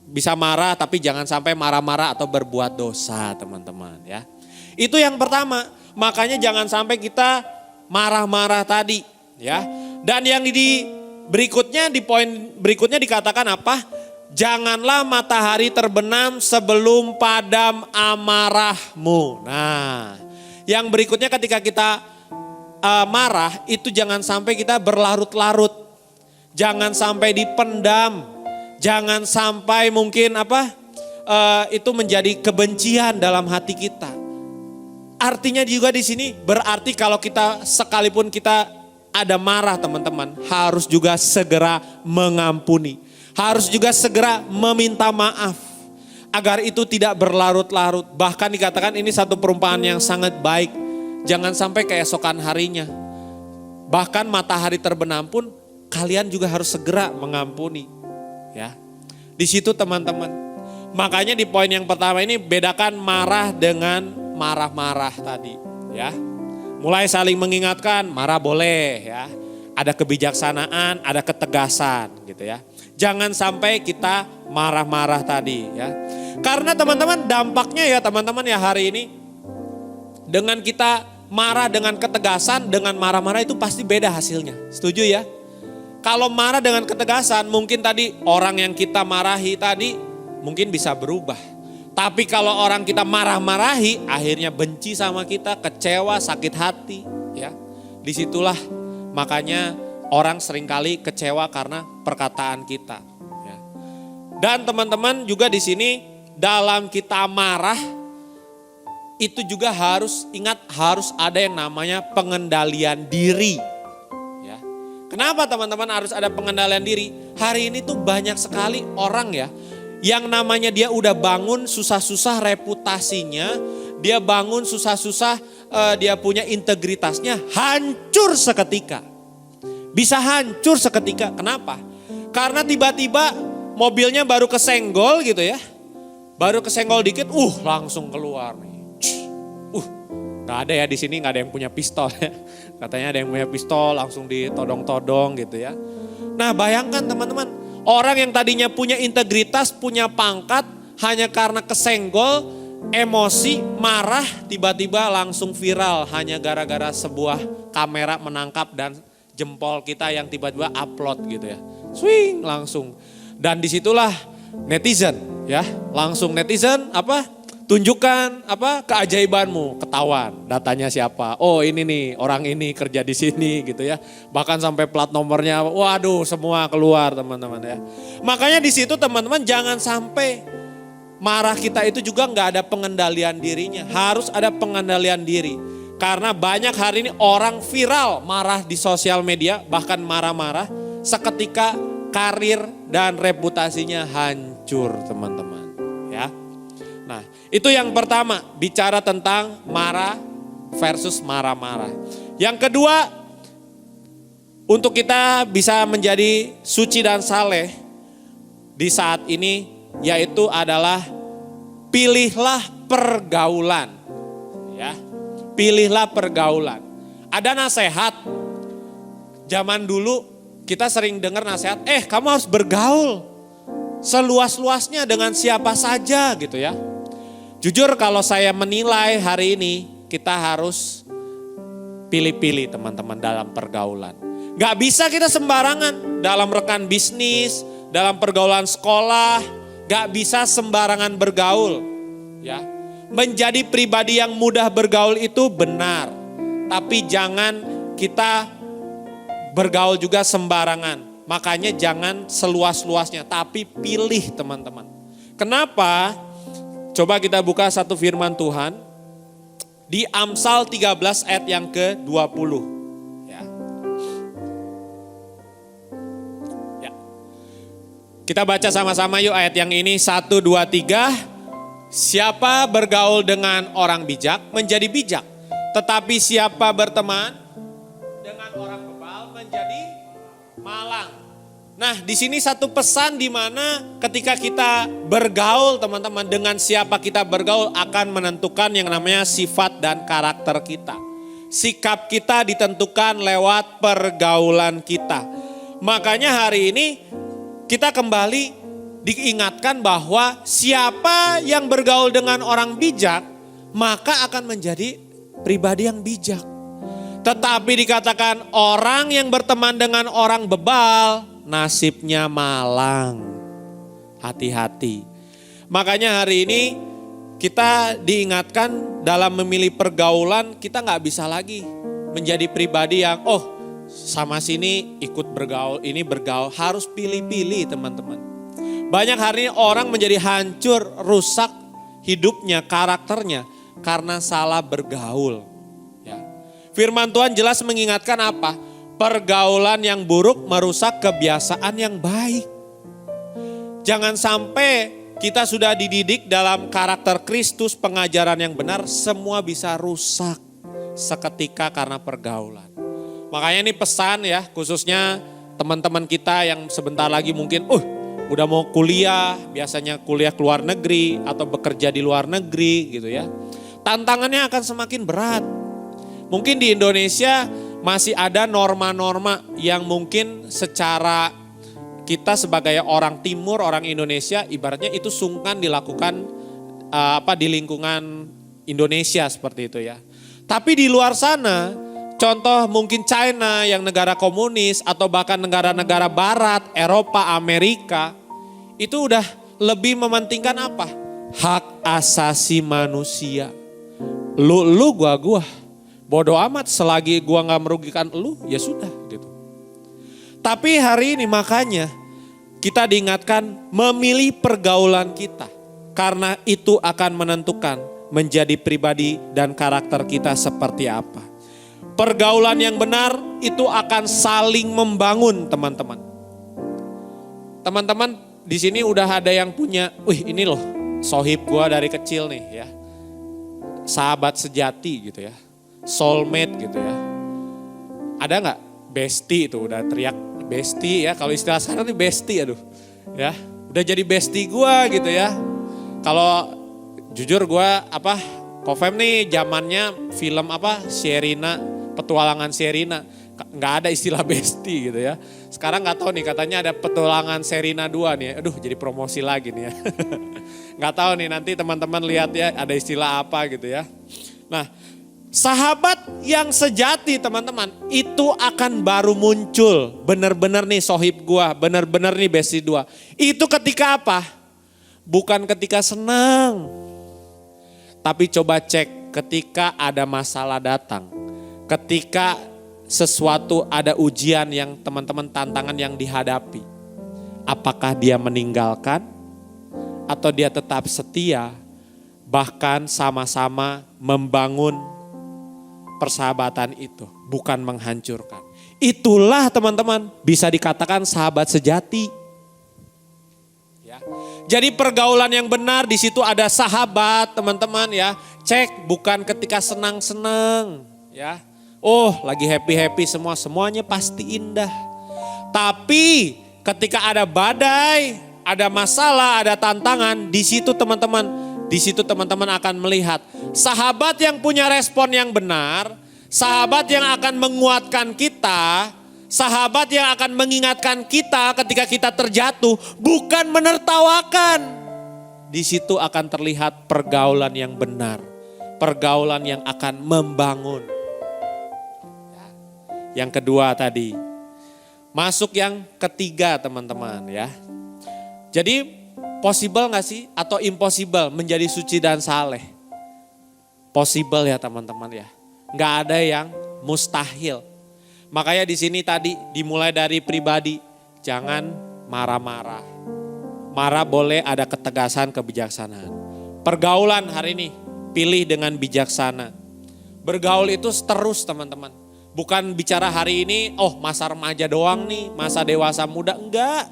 bisa marah tapi jangan sampai marah-marah atau berbuat dosa teman-teman ya. Itu yang pertama, makanya jangan sampai kita marah-marah tadi ya. Dan yang berikutnya di poin berikutnya dikatakan apa? Janganlah matahari terbenam sebelum padam amarahmu. Nah, yang berikutnya ketika kita marah itu jangan sampai kita berlarut-larut. Jangan sampai dipendam. Jangan sampai mungkin itu menjadi kebencian dalam hati kita. Artinya juga di sini berarti kalau kita sekalipun kita ada marah teman-teman, harus juga segera mengampuni. Harus juga segera meminta maaf. Agar itu tidak berlarut-larut. Bahkan dikatakan ini satu perumpamaan yang sangat baik. Jangan sampai keesokan harinya. Bahkan matahari terbenam pun kalian juga harus segera mengampuni. Ya, di situ teman-teman. Makanya di poin yang pertama ini bedakan marah dengan marah-marah tadi, ya. Mulai saling mengingatkan, marah boleh, ya. Ada kebijaksanaan, ada ketegasan, gitu ya. Jangan sampai kita marah-marah tadi, ya. Karena teman-teman dampaknya ya teman-teman ya hari ini dengan kita marah dengan ketegasan, dengan marah-marah itu pasti beda hasilnya. Setuju ya? Kalau marah dengan ketegasan mungkin tadi orang yang kita marahi tadi mungkin bisa berubah. Tapi kalau orang kita marah-marahi akhirnya benci sama kita, kecewa, sakit hati. Ya, disitulah makanya orang seringkali kecewa karena perkataan kita. Ya. Dan teman-teman juga di sini dalam kita marah itu juga harus ingat harus ada yang namanya pengendalian diri. Kenapa teman-teman harus ada pengendalian diri? Hari ini tuh banyak sekali orang ya, yang namanya dia udah bangun susah-susah reputasinya, dia bangun susah-susah dia punya integritasnya, hancur seketika. Bisa hancur seketika, kenapa? Karena tiba-tiba mobilnya baru kesenggol gitu ya. Baru kesenggol dikit, langsung keluar nih. Nggak ada ya di sini, nggak ada yang punya pistol ya. Katanya ada yang punya pistol langsung ditodong-todong gitu ya. Nah bayangkan teman-teman, orang yang tadinya punya integritas, punya pangkat, hanya karena kesenggol, emosi, marah, tiba-tiba langsung viral hanya gara-gara sebuah kamera menangkap dan jempol kita yang tiba-tiba upload gitu ya. Swing langsung. Dan disitulah netizen ya, langsung netizen tunjukkan keajaibanmu, ketahuan datanya siapa. Oh ini nih orang ini kerja di sini gitu ya. Bahkan sampai plat nomornya, waduh semua keluar teman-teman ya. Makanya di situ teman-teman jangan sampai marah kita itu juga nggak ada pengendalian dirinya. Harus ada pengendalian diri. Karena banyak hari ini orang viral marah di sosial media, bahkan marah-marah, seketika karir dan reputasinya hancur teman-teman ya. Nah itu yang pertama, bicara tentang marah versus marah-marah. Yang kedua, untuk kita bisa menjadi suci dan saleh di saat ini, yaitu adalah pilihlah pergaulan. Ya, pilihlah pergaulan. Ada nasihat, zaman dulu kita sering dengar nasihat, kamu harus bergaul seluas-luasnya dengan siapa saja gitu ya. Jujur kalau saya menilai hari ini, kita harus pilih-pilih teman-teman dalam pergaulan. Gak bisa kita sembarangan dalam rekan bisnis, dalam pergaulan sekolah, gak bisa sembarangan bergaul. Ya, menjadi pribadi yang mudah bergaul itu benar, tapi jangan kita bergaul juga sembarangan. Makanya jangan seluas-luasnya, tapi pilih teman-teman. Kenapa? Coba kita buka satu firman Tuhan di Amsal 13 ayat yang ke-20. Ya. Ya. Kita baca sama-sama yuk ayat yang ini, 1, 2, 3. Siapa bergaul dengan orang bijak menjadi bijak, tetapi siapa berteman dengan orang bebal menjadi malang. Nah, di sini satu pesan di mana ketika kita bergaul teman-teman, dengan siapa kita bergaul akan menentukan yang namanya sifat dan karakter kita. Sikap kita ditentukan lewat pergaulan kita. Makanya hari ini kita kembali diingatkan bahwa siapa yang bergaul dengan orang bijak, maka akan menjadi pribadi yang bijak. Tetapi dikatakan orang yang berteman dengan orang bebal, nasibnya malang. Hati-hati. Makanya hari ini kita diingatkan dalam memilih pergaulan, kita gak bisa lagi menjadi pribadi yang sama sini ikut bergaul, ini bergaul. Harus pilih-pilih teman-teman. Banyak hari ini orang menjadi hancur, rusak hidupnya, karakternya karena salah bergaul. Ya. Firman Tuhan jelas mengingatkan apa? Pergaulan yang buruk merusak kebiasaan yang baik. Jangan sampai kita sudah dididik dalam karakter Kristus, pengajaran yang benar, semua bisa rusak seketika karena pergaulan. Makanya ini pesan ya, khususnya teman-teman kita yang sebentar lagi mungkin udah mau kuliah, biasanya kuliah ke luar negeri atau bekerja di luar negeri gitu ya. Tantangannya akan semakin berat. Mungkin di Indonesia masih ada norma-norma yang mungkin secara kita sebagai orang timur, orang Indonesia ibaratnya itu sungkan dilakukan di lingkungan Indonesia seperti itu ya. Tapi di luar sana, contoh mungkin China yang negara komunis atau bahkan negara-negara barat, Eropa, Amerika, itu udah lebih mementingkan apa? Hak asasi manusia. Lu gua. Bodoh amat, selagi gua gak merugikan lu, ya sudah gitu. Tapi hari ini makanya kita diingatkan memilih pergaulan kita. Karena itu akan menentukan menjadi pribadi dan karakter kita seperti apa. Pergaulan yang benar itu akan saling membangun, teman-teman. Teman-teman di sini udah ada yang punya, ini loh sohib gue dari kecil nih ya. Sahabat sejati gitu ya. Soulmate gitu ya. Ada nggak bestie itu, udah teriak bestie ya. Kalau istilah sekarang nih bestie, aduh ya. Udah jadi bestie gue gitu ya. Kalau jujur gue Kofem nih zamannya film Sherina, petualangan Sherina. Nggak ada istilah bestie gitu ya. Sekarang nggak tahu nih, katanya ada petualangan Sherina 2 nih. Aduh jadi promosi lagi nih ya. Nggak tahu nih, nanti teman-teman lihat ya ada istilah apa gitu ya. Nah, sahabat yang sejati teman-teman itu akan baru muncul. Bener-bener nih sohib gua, bener-bener nih bestie 2. Itu ketika apa? Bukan ketika senang. Tapi coba cek ketika ada masalah datang. Ketika sesuatu ada ujian yang teman-teman, tantangan yang dihadapi. Apakah dia meninggalkan? Atau dia tetap setia? Bahkan sama-sama membangun persahabatan itu. Bukan menghancurkan. Itulah teman-teman bisa dikatakan sahabat sejati. Ya. Jadi pergaulan yang benar di situ ada sahabat teman-teman ya. Cek bukan ketika senang-senang ya. Oh lagi happy-happy semuanya pasti indah. Tapi ketika ada badai, ada masalah, ada tantangan, di situ teman-teman akan melihat sahabat yang punya respon yang benar, sahabat yang akan menguatkan kita, sahabat yang akan mengingatkan kita ketika kita terjatuh, bukan menertawakan. Di situ akan terlihat pergaulan yang benar, pergaulan yang akan membangun. Yang kedua tadi, masuk yang ketiga teman-teman ya. Jadi possible gak sih atau impossible menjadi suci dan saleh? Possible ya teman-teman ya. Gak ada yang mustahil. Makanya di sini tadi dimulai dari pribadi, jangan marah-marah. Marah boleh, ada ketegasan, kebijaksanaan. Pergaulan hari ini pilih dengan bijaksana. Bergaul itu terus teman-teman. Bukan bicara hari ini, masa remaja doang nih, masa dewasa muda, enggak.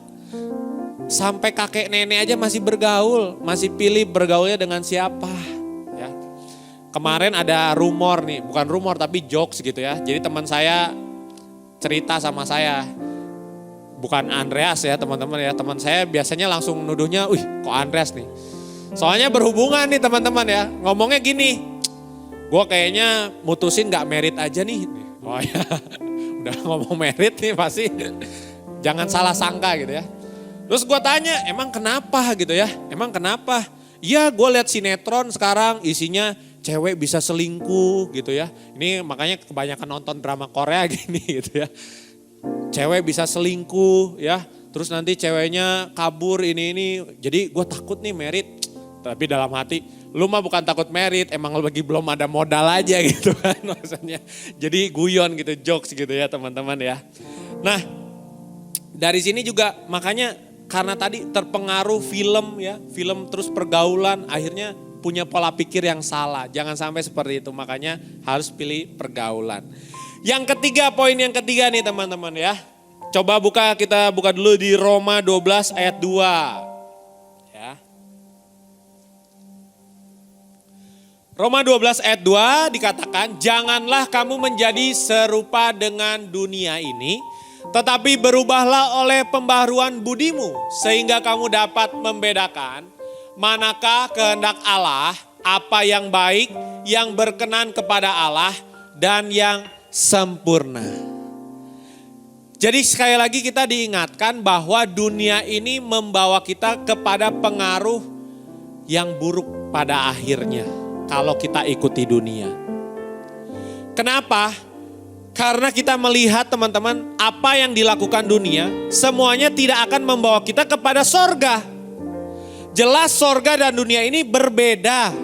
Sampai kakek nenek aja masih bergaul, masih pilih bergaulnya dengan siapa. Ya. Kemarin ada rumor nih, bukan rumor tapi jokes gitu ya. Jadi teman saya cerita sama saya, bukan Andreas ya teman-teman ya. Teman saya biasanya langsung nuduhnya, kok Andreas nih. Soalnya berhubungan nih teman-teman ya, ngomongnya gini, gue kayaknya mutusin gak merit aja nih. Oh ya, udah ngomong merit nih pasti jangan salah sangka gitu ya. Terus gue tanya, emang kenapa gitu ya? Emang kenapa? Iya gue lihat sinetron sekarang isinya cewek bisa selingkuh gitu ya. Ini makanya kebanyakan nonton drama Korea gini gitu ya. Cewek bisa selingkuh ya, terus nanti ceweknya kabur ini. Jadi gue takut nih merit. Tapi dalam hati, lu mah bukan takut merit, emang lu lagi belum ada modal aja gitu kan maksudnya. Jadi guyon gitu, jokes gitu ya teman-teman ya. Nah dari sini juga makanya karena tadi terpengaruh film ya, film terus pergaulan akhirnya punya pola pikir yang salah. Jangan sampai seperti itu, makanya harus pilih pergaulan. Yang ketiga, poin yang ketiga nih teman-teman ya. Coba kita buka dulu di Roma 12 ayat 2. Roma 12 ayat 2 dikatakan, janganlah kamu menjadi serupa dengan dunia ini, tetapi berubahlah oleh pembaharuan budimu, sehingga kamu dapat membedakan manakah kehendak Allah, apa yang baik, yang berkenan kepada Allah, dan yang sempurna. Jadi sekali lagi kita diingatkan bahwa dunia ini membawa kita kepada pengaruh yang buruk pada akhirnya. Kalau kita ikuti dunia. Kenapa? Karena kita melihat teman-teman apa yang dilakukan dunia semuanya tidak akan membawa kita kepada sorga. Jelas sorga dan dunia ini berbeda.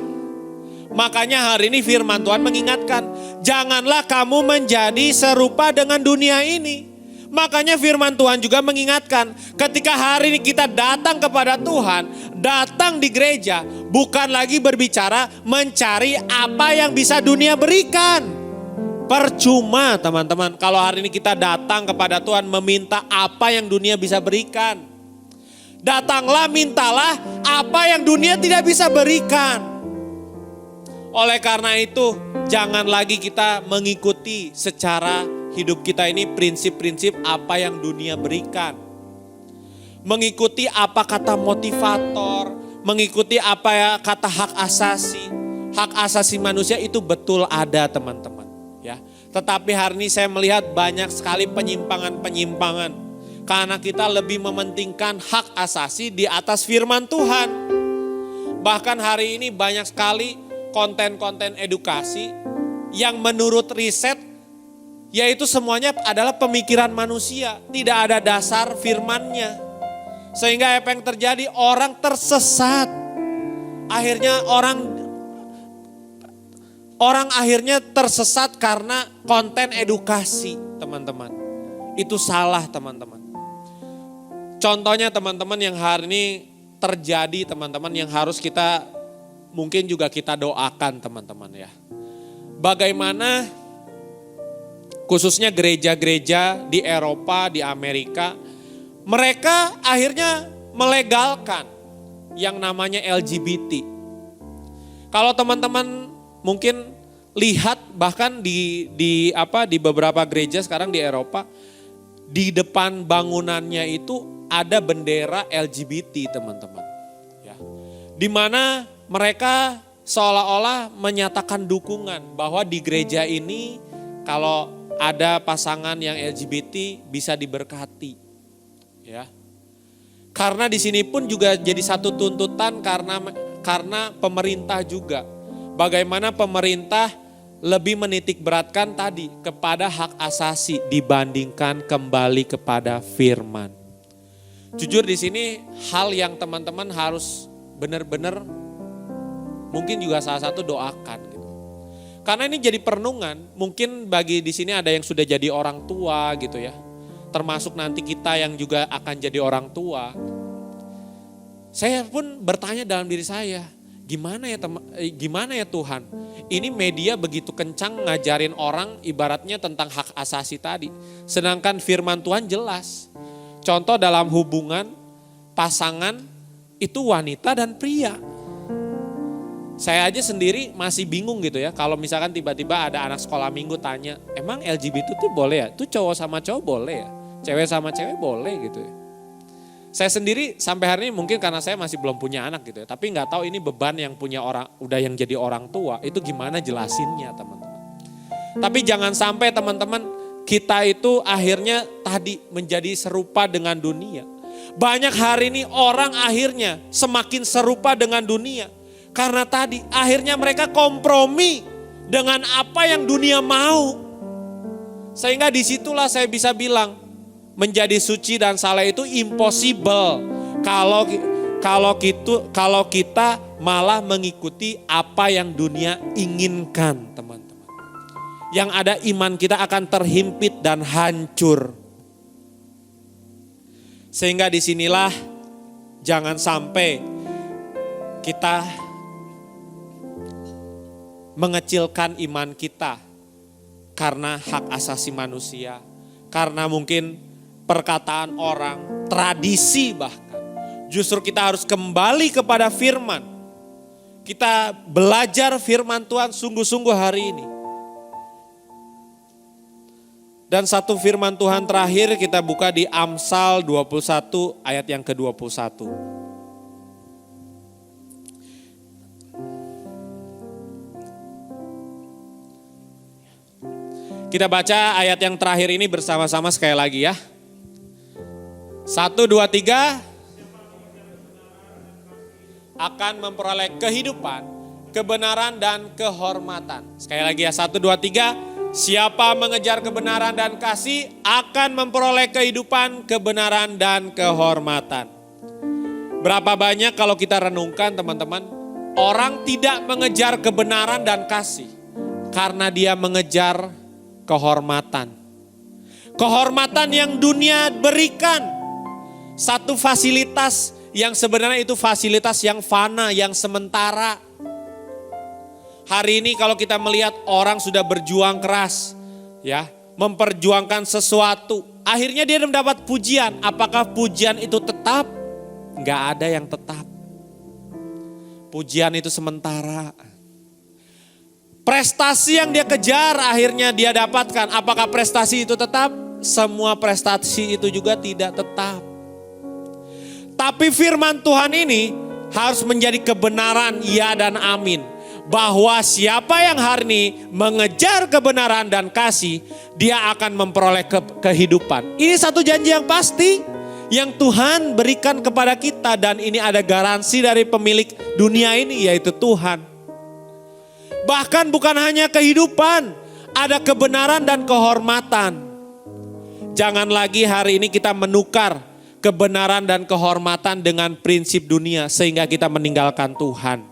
Makanya hari ini firman Tuhan mengingatkan, janganlah kamu menjadi serupa dengan dunia ini. Makanya firman Tuhan juga mengingatkan, ketika hari ini kita datang kepada Tuhan, datang di gereja, bukan lagi berbicara mencari apa yang bisa dunia berikan. Percuma teman-teman kalau hari ini kita datang kepada Tuhan meminta apa yang dunia bisa berikan. Datanglah, mintalah apa yang dunia tidak bisa berikan. Oleh karena itu, jangan lagi kita mengikuti secara hidup kita ini prinsip-prinsip apa yang dunia berikan. Mengikuti apa kata motivator, mengikuti apa ya kata hak asasi. Hak asasi manusia itu betul ada teman-teman. Ya, tetapi hari ini saya melihat banyak sekali penyimpangan-penyimpangan. Karena kita lebih mementingkan hak asasi di atas firman Tuhan. Bahkan hari ini banyak sekali konten-konten edukasi yang menurut riset yaitu semuanya adalah pemikiran manusia. Tidak ada dasar firmannya. Sehingga apa yang terjadi? Orang tersesat. Akhirnya orang akhirnya tersesat karena konten edukasi, teman-teman. Itu salah, teman-teman. Contohnya teman-teman yang hari ini terjadi, teman-teman, yang harus kita mungkin juga kita doakan, teman-teman ya. Bagaimana khususnya gereja-gereja di Eropa, di Amerika, mereka akhirnya melegalkan yang namanya LGBT. Kalau teman-teman mungkin lihat bahkan di beberapa gereja sekarang di Eropa, di depan bangunannya itu ada bendera LGBT, teman-teman. Ya. Di mana mereka seolah-olah menyatakan dukungan bahwa di gereja ini kalau ada pasangan yang LGBT bisa diberkati. Ya. Karena di sini pun juga jadi satu tuntutan karena pemerintah juga. Bagaimana pemerintah lebih menitik beratkan tadi kepada hak asasi dibandingkan kembali kepada firman. Jujur di sini hal yang teman-teman harus benar-benar mungkin juga salah satu doakan gitu. Karena ini jadi perenungan, mungkin bagi di sini ada yang sudah jadi orang tua gitu ya. Termasuk nanti kita yang juga akan jadi orang tua. Saya pun bertanya dalam diri saya, gimana ya Tuhan? Ini media begitu kencang ngajarin orang ibaratnya tentang hak asasi tadi. Sedangkan firman Tuhan jelas. Contoh dalam hubungan pasangan itu wanita dan pria. Saya aja sendiri masih bingung gitu ya. Kalau misalkan tiba-tiba ada anak sekolah minggu tanya, emang LGBT itu boleh ya? Itu cowok sama cowok boleh ya? Cewek sama cewek boleh gitu ya. Saya sendiri sampai hari ini mungkin karena saya masih belum punya anak gitu ya. Tapi gak tahu ini beban yang punya orang, udah yang jadi orang tua. Itu gimana jelasinnya teman-teman. Tapi jangan sampai teman-teman kita itu akhirnya tadi menjadi serupa dengan dunia. Banyak hari ini orang akhirnya semakin serupa dengan dunia. Karena tadi akhirnya mereka kompromi dengan apa yang dunia mau. Sehingga disitulah saya bisa bilang menjadi suci dan saleh itu impossible kalau kita malah mengikuti apa yang dunia inginkan, teman-teman. Yang ada iman kita akan terhimpit dan hancur. Sehingga disinilah jangan sampai kita mengecilkan iman kita karena hak asasi manusia, karena mungkin perkataan orang, tradisi bahkan. Justru kita harus kembali kepada firman. Kita belajar firman Tuhan sungguh-sungguh hari ini. Dan satu firman Tuhan terakhir kita buka di Amsal 21 ayat yang ke-21. Kita baca ayat yang terakhir ini bersama-sama sekali lagi ya. 1, 2, 3. Akan memperoleh kehidupan, kebenaran dan kehormatan. Sekali lagi ya, 1, 2, 3. Siapa mengejar kebenaran dan kasih akan memperoleh kehidupan, kebenaran dan kehormatan. Berapa banyak kalau kita renungkan teman-teman, orang tidak mengejar kebenaran dan kasih karena dia mengejar kehormatan. Kehormatan yang dunia berikan. Satu fasilitas yang sebenarnya itu fasilitas yang fana, yang sementara. Hari ini kalau kita melihat orang sudah berjuang keras, ya, memperjuangkan sesuatu. Akhirnya dia mendapat pujian. Apakah pujian itu tetap? Enggak ada yang tetap. Pujian itu sementara. Prestasi yang dia kejar akhirnya dia dapatkan. Apakah prestasi itu tetap? Semua prestasi itu juga tidak tetap. Tapi firman Tuhan ini harus menjadi kebenaran ya dan amin. Bahwa siapa yang hari ini mengejar kebenaran dan kasih, dia akan memperoleh kehidupan. Ini satu janji yang pasti yang Tuhan berikan kepada kita, dan ini ada garansi dari pemilik dunia ini, yaitu Tuhan. Bahkan bukan hanya kehidupan, ada kebenaran dan kehormatan. Jangan lagi hari ini kita menukar kebenaran dan kehormatan dengan prinsip dunia sehingga kita meninggalkan Tuhan.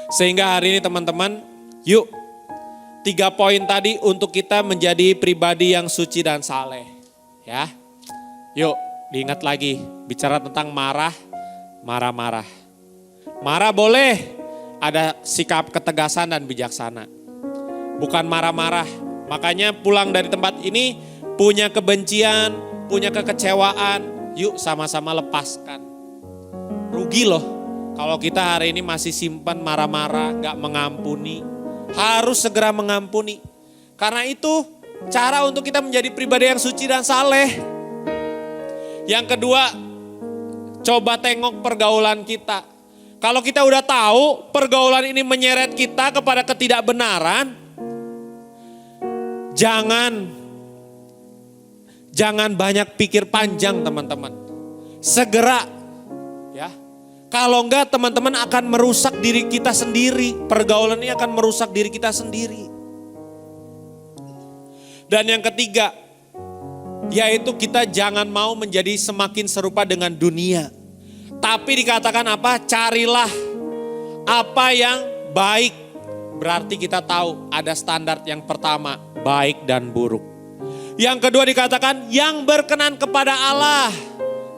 Sehingga hari ini teman-teman, yuk 3 poin tadi untuk kita menjadi pribadi yang suci dan saleh. Ya, yuk diingat lagi, bicara tentang marah. Marah boleh, ada sikap ketegasan dan bijaksana. Bukan marah-marah. Makanya pulang dari tempat ini punya kebencian, punya kekecewaan, yuk sama-sama lepaskan. Rugi loh. Kalau kita hari ini masih simpan marah-marah, gak mengampuni, harus segera mengampuni. Karena itu cara untuk kita menjadi pribadi yang suci dan saleh. Yang kedua, coba tengok pergaulan kita. Kalau kita udah tahu pergaulan ini menyeret kita kepada ketidakbenaran, jangan banyak pikir panjang teman-teman. Segera, ya. Kalau enggak teman-teman akan merusak diri kita sendiri. Pergaulan ini akan merusak diri kita sendiri. Dan yang ketiga, yaitu kita jangan mau menjadi semakin serupa dengan dunia. Tapi dikatakan apa? Carilah apa yang baik. Berarti kita tahu ada standar yang pertama, baik dan buruk. Yang kedua dikatakan yang berkenan kepada Allah.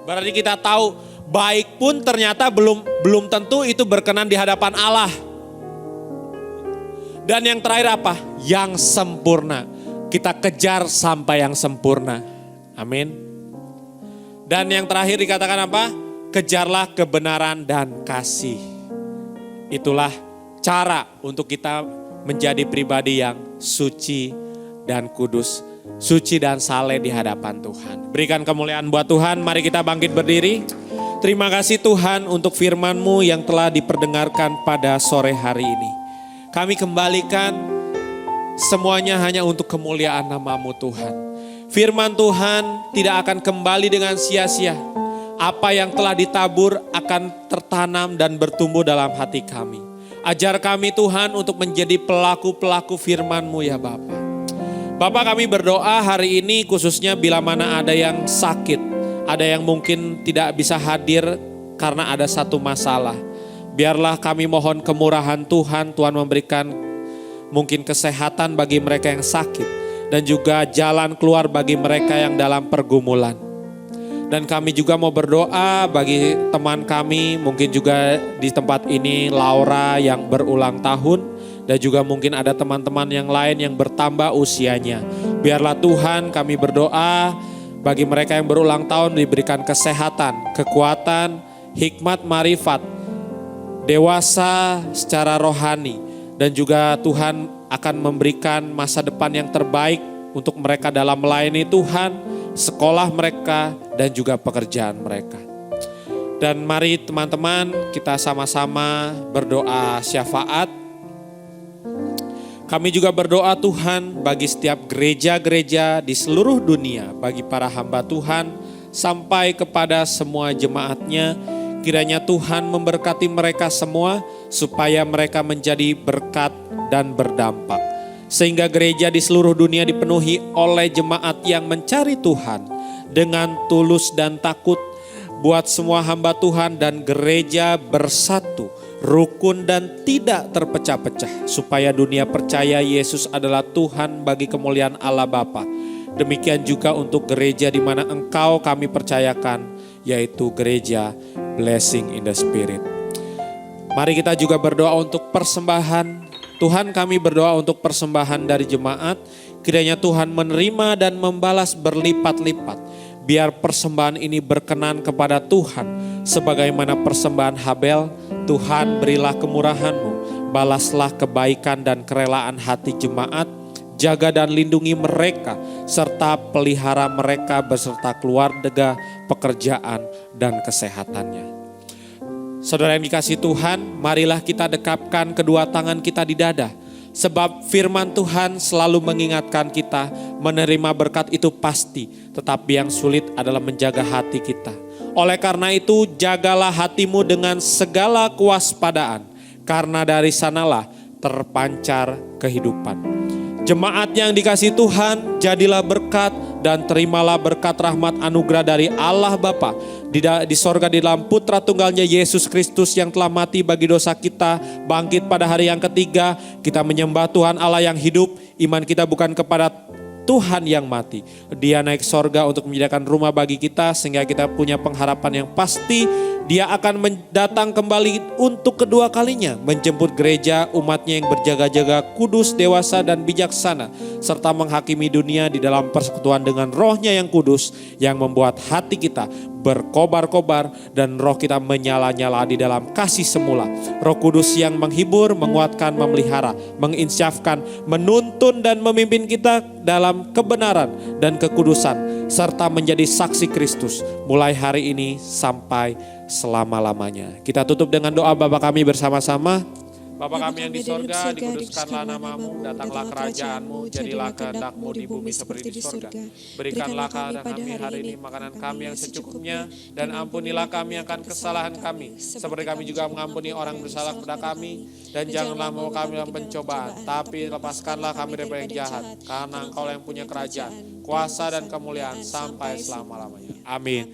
Berarti kita tahu baik pun ternyata belum tentu itu berkenan di hadapan Allah. Dan yang terakhir apa? Yang sempurna. Kita kejar sampai yang sempurna. Amin. Dan yang terakhir dikatakan apa? Kejarlah kebenaran dan kasih. Itulah cara untuk kita menjadi pribadi yang suci dan kudus. Suci dan saleh di hadapan Tuhan. Berikan kemuliaan buat Tuhan. Mari kita bangkit berdiri. Terima kasih Tuhan untuk firman-Mu yang telah diperdengarkan pada sore hari ini. Kami kembalikan semuanya hanya untuk kemuliaan nama-Mu Tuhan. Firman Tuhan tidak akan kembali dengan sia-sia. Apa yang telah ditabur akan tertanam dan bertumbuh dalam hati kami. Ajar kami Tuhan untuk menjadi pelaku-pelaku firman-Mu ya Bapa. Bapak kami berdoa hari ini khususnya bila mana ada yang sakit. Ada yang mungkin tidak bisa hadir karena ada satu masalah. Biarlah kami mohon kemurahan Tuhan, Tuhan memberikan mungkin kesehatan bagi mereka yang sakit. Dan juga jalan keluar bagi mereka yang dalam pergumulan. Dan kami juga mau berdoa bagi teman kami, mungkin juga di tempat ini Laura yang berulang tahun. Dan juga mungkin ada teman-teman yang lain yang bertambah usianya. Biarlah Tuhan kami berdoa bagi mereka yang berulang tahun diberikan kesehatan, kekuatan, hikmat, marifat, dewasa secara rohani. Dan juga Tuhan akan memberikan masa depan yang terbaik untuk mereka dalam melayani Tuhan, sekolah mereka dan juga pekerjaan mereka. Dan mari teman-teman kita sama-sama berdoa syafaat. Kami juga berdoa Tuhan bagi setiap gereja-gereja di seluruh dunia, bagi para hamba Tuhan sampai kepada semua jemaatnya. Kiranya Tuhan memberkati mereka semua supaya mereka menjadi berkat dan berdampak. Sehingga gereja di seluruh dunia dipenuhi oleh jemaat yang mencari Tuhan dengan tulus dan takut. Buat semua hamba Tuhan dan gereja bersatu, rukun dan tidak terpecah-pecah. Supaya dunia percaya Yesus adalah Tuhan bagi kemuliaan Allah Bapa. Demikian juga untuk gereja di mana Engkau kami percayakan, yaitu gereja Blessing in the Spirit. Mari kita juga berdoa untuk persembahan Tuhan, kami berdoa untuk persembahan dari jemaat, kiranya Tuhan menerima dan membalas berlipat-lipat. Biar persembahan ini berkenan kepada Tuhan, sebagaimana persembahan Habel. Tuhan, berilah kemurahan-Mu, balaslah kebaikan dan kerelaan hati jemaat, jaga dan lindungi mereka, serta pelihara mereka beserta keluarga, pekerjaan, dan kesehatannya. Saudara yang dikasihi Tuhan, marilah kita dekapkan kedua tangan kita di dada. Sebab firman Tuhan selalu mengingatkan kita, menerima berkat itu pasti, tetapi yang sulit adalah menjaga hati kita. Oleh karena itu, jagalah hatimu dengan segala kewaspadaan, karena dari sanalah terpancar kehidupan. Jemaat yang dikasihi Tuhan, jadilah berkat dan terimalah berkat rahmat anugerah dari Allah Bapa di sorga di dalam Putra Tunggalnya Yesus Kristus yang telah mati bagi dosa kita, bangkit pada hari yang ketiga. Kita menyembah Tuhan Allah yang hidup. Iman kita bukan kepada Tuhan yang mati. Dia naik sorga untuk menyediakan rumah bagi kita sehingga kita punya pengharapan yang pasti. Dia akan datang kembali untuk kedua kalinya, menjemput gereja umatnya yang berjaga-jaga, kudus, dewasa, dan bijaksana, serta menghakimi dunia di dalam persekutuan dengan Roh-Nya yang kudus, yang membuat hati kita berkobar-kobar dan roh kita menyala-nyala di dalam kasih semula. Roh Kudus yang menghibur, menguatkan, memelihara, menginsyafkan, menuntun dan memimpin kita dalam kebenaran dan kekudusan, serta menjadi saksi Kristus mulai hari ini sampai selama-lamanya. Kita tutup dengan doa Bapa kami bersama-sama. Bapa kami yang di sorga, dikuduskanlah namamu, datanglah kerajaan-Mu, jadilah kehendak-Mu di bumi seperti di sorga. Berikanlah kami hari ini makanan kami yang secukupnya, dan ampunilah kami akan kesalahan kami, seperti kami juga mengampuni orang bersalah kepada kami. Dan janganlah membawa kami dalam pencobaan, tapi lepaskanlah kami dari yang jahat, karena Engkau yang punya kerajaan, kuasa dan kemuliaan sampai selama-lamanya. Amin.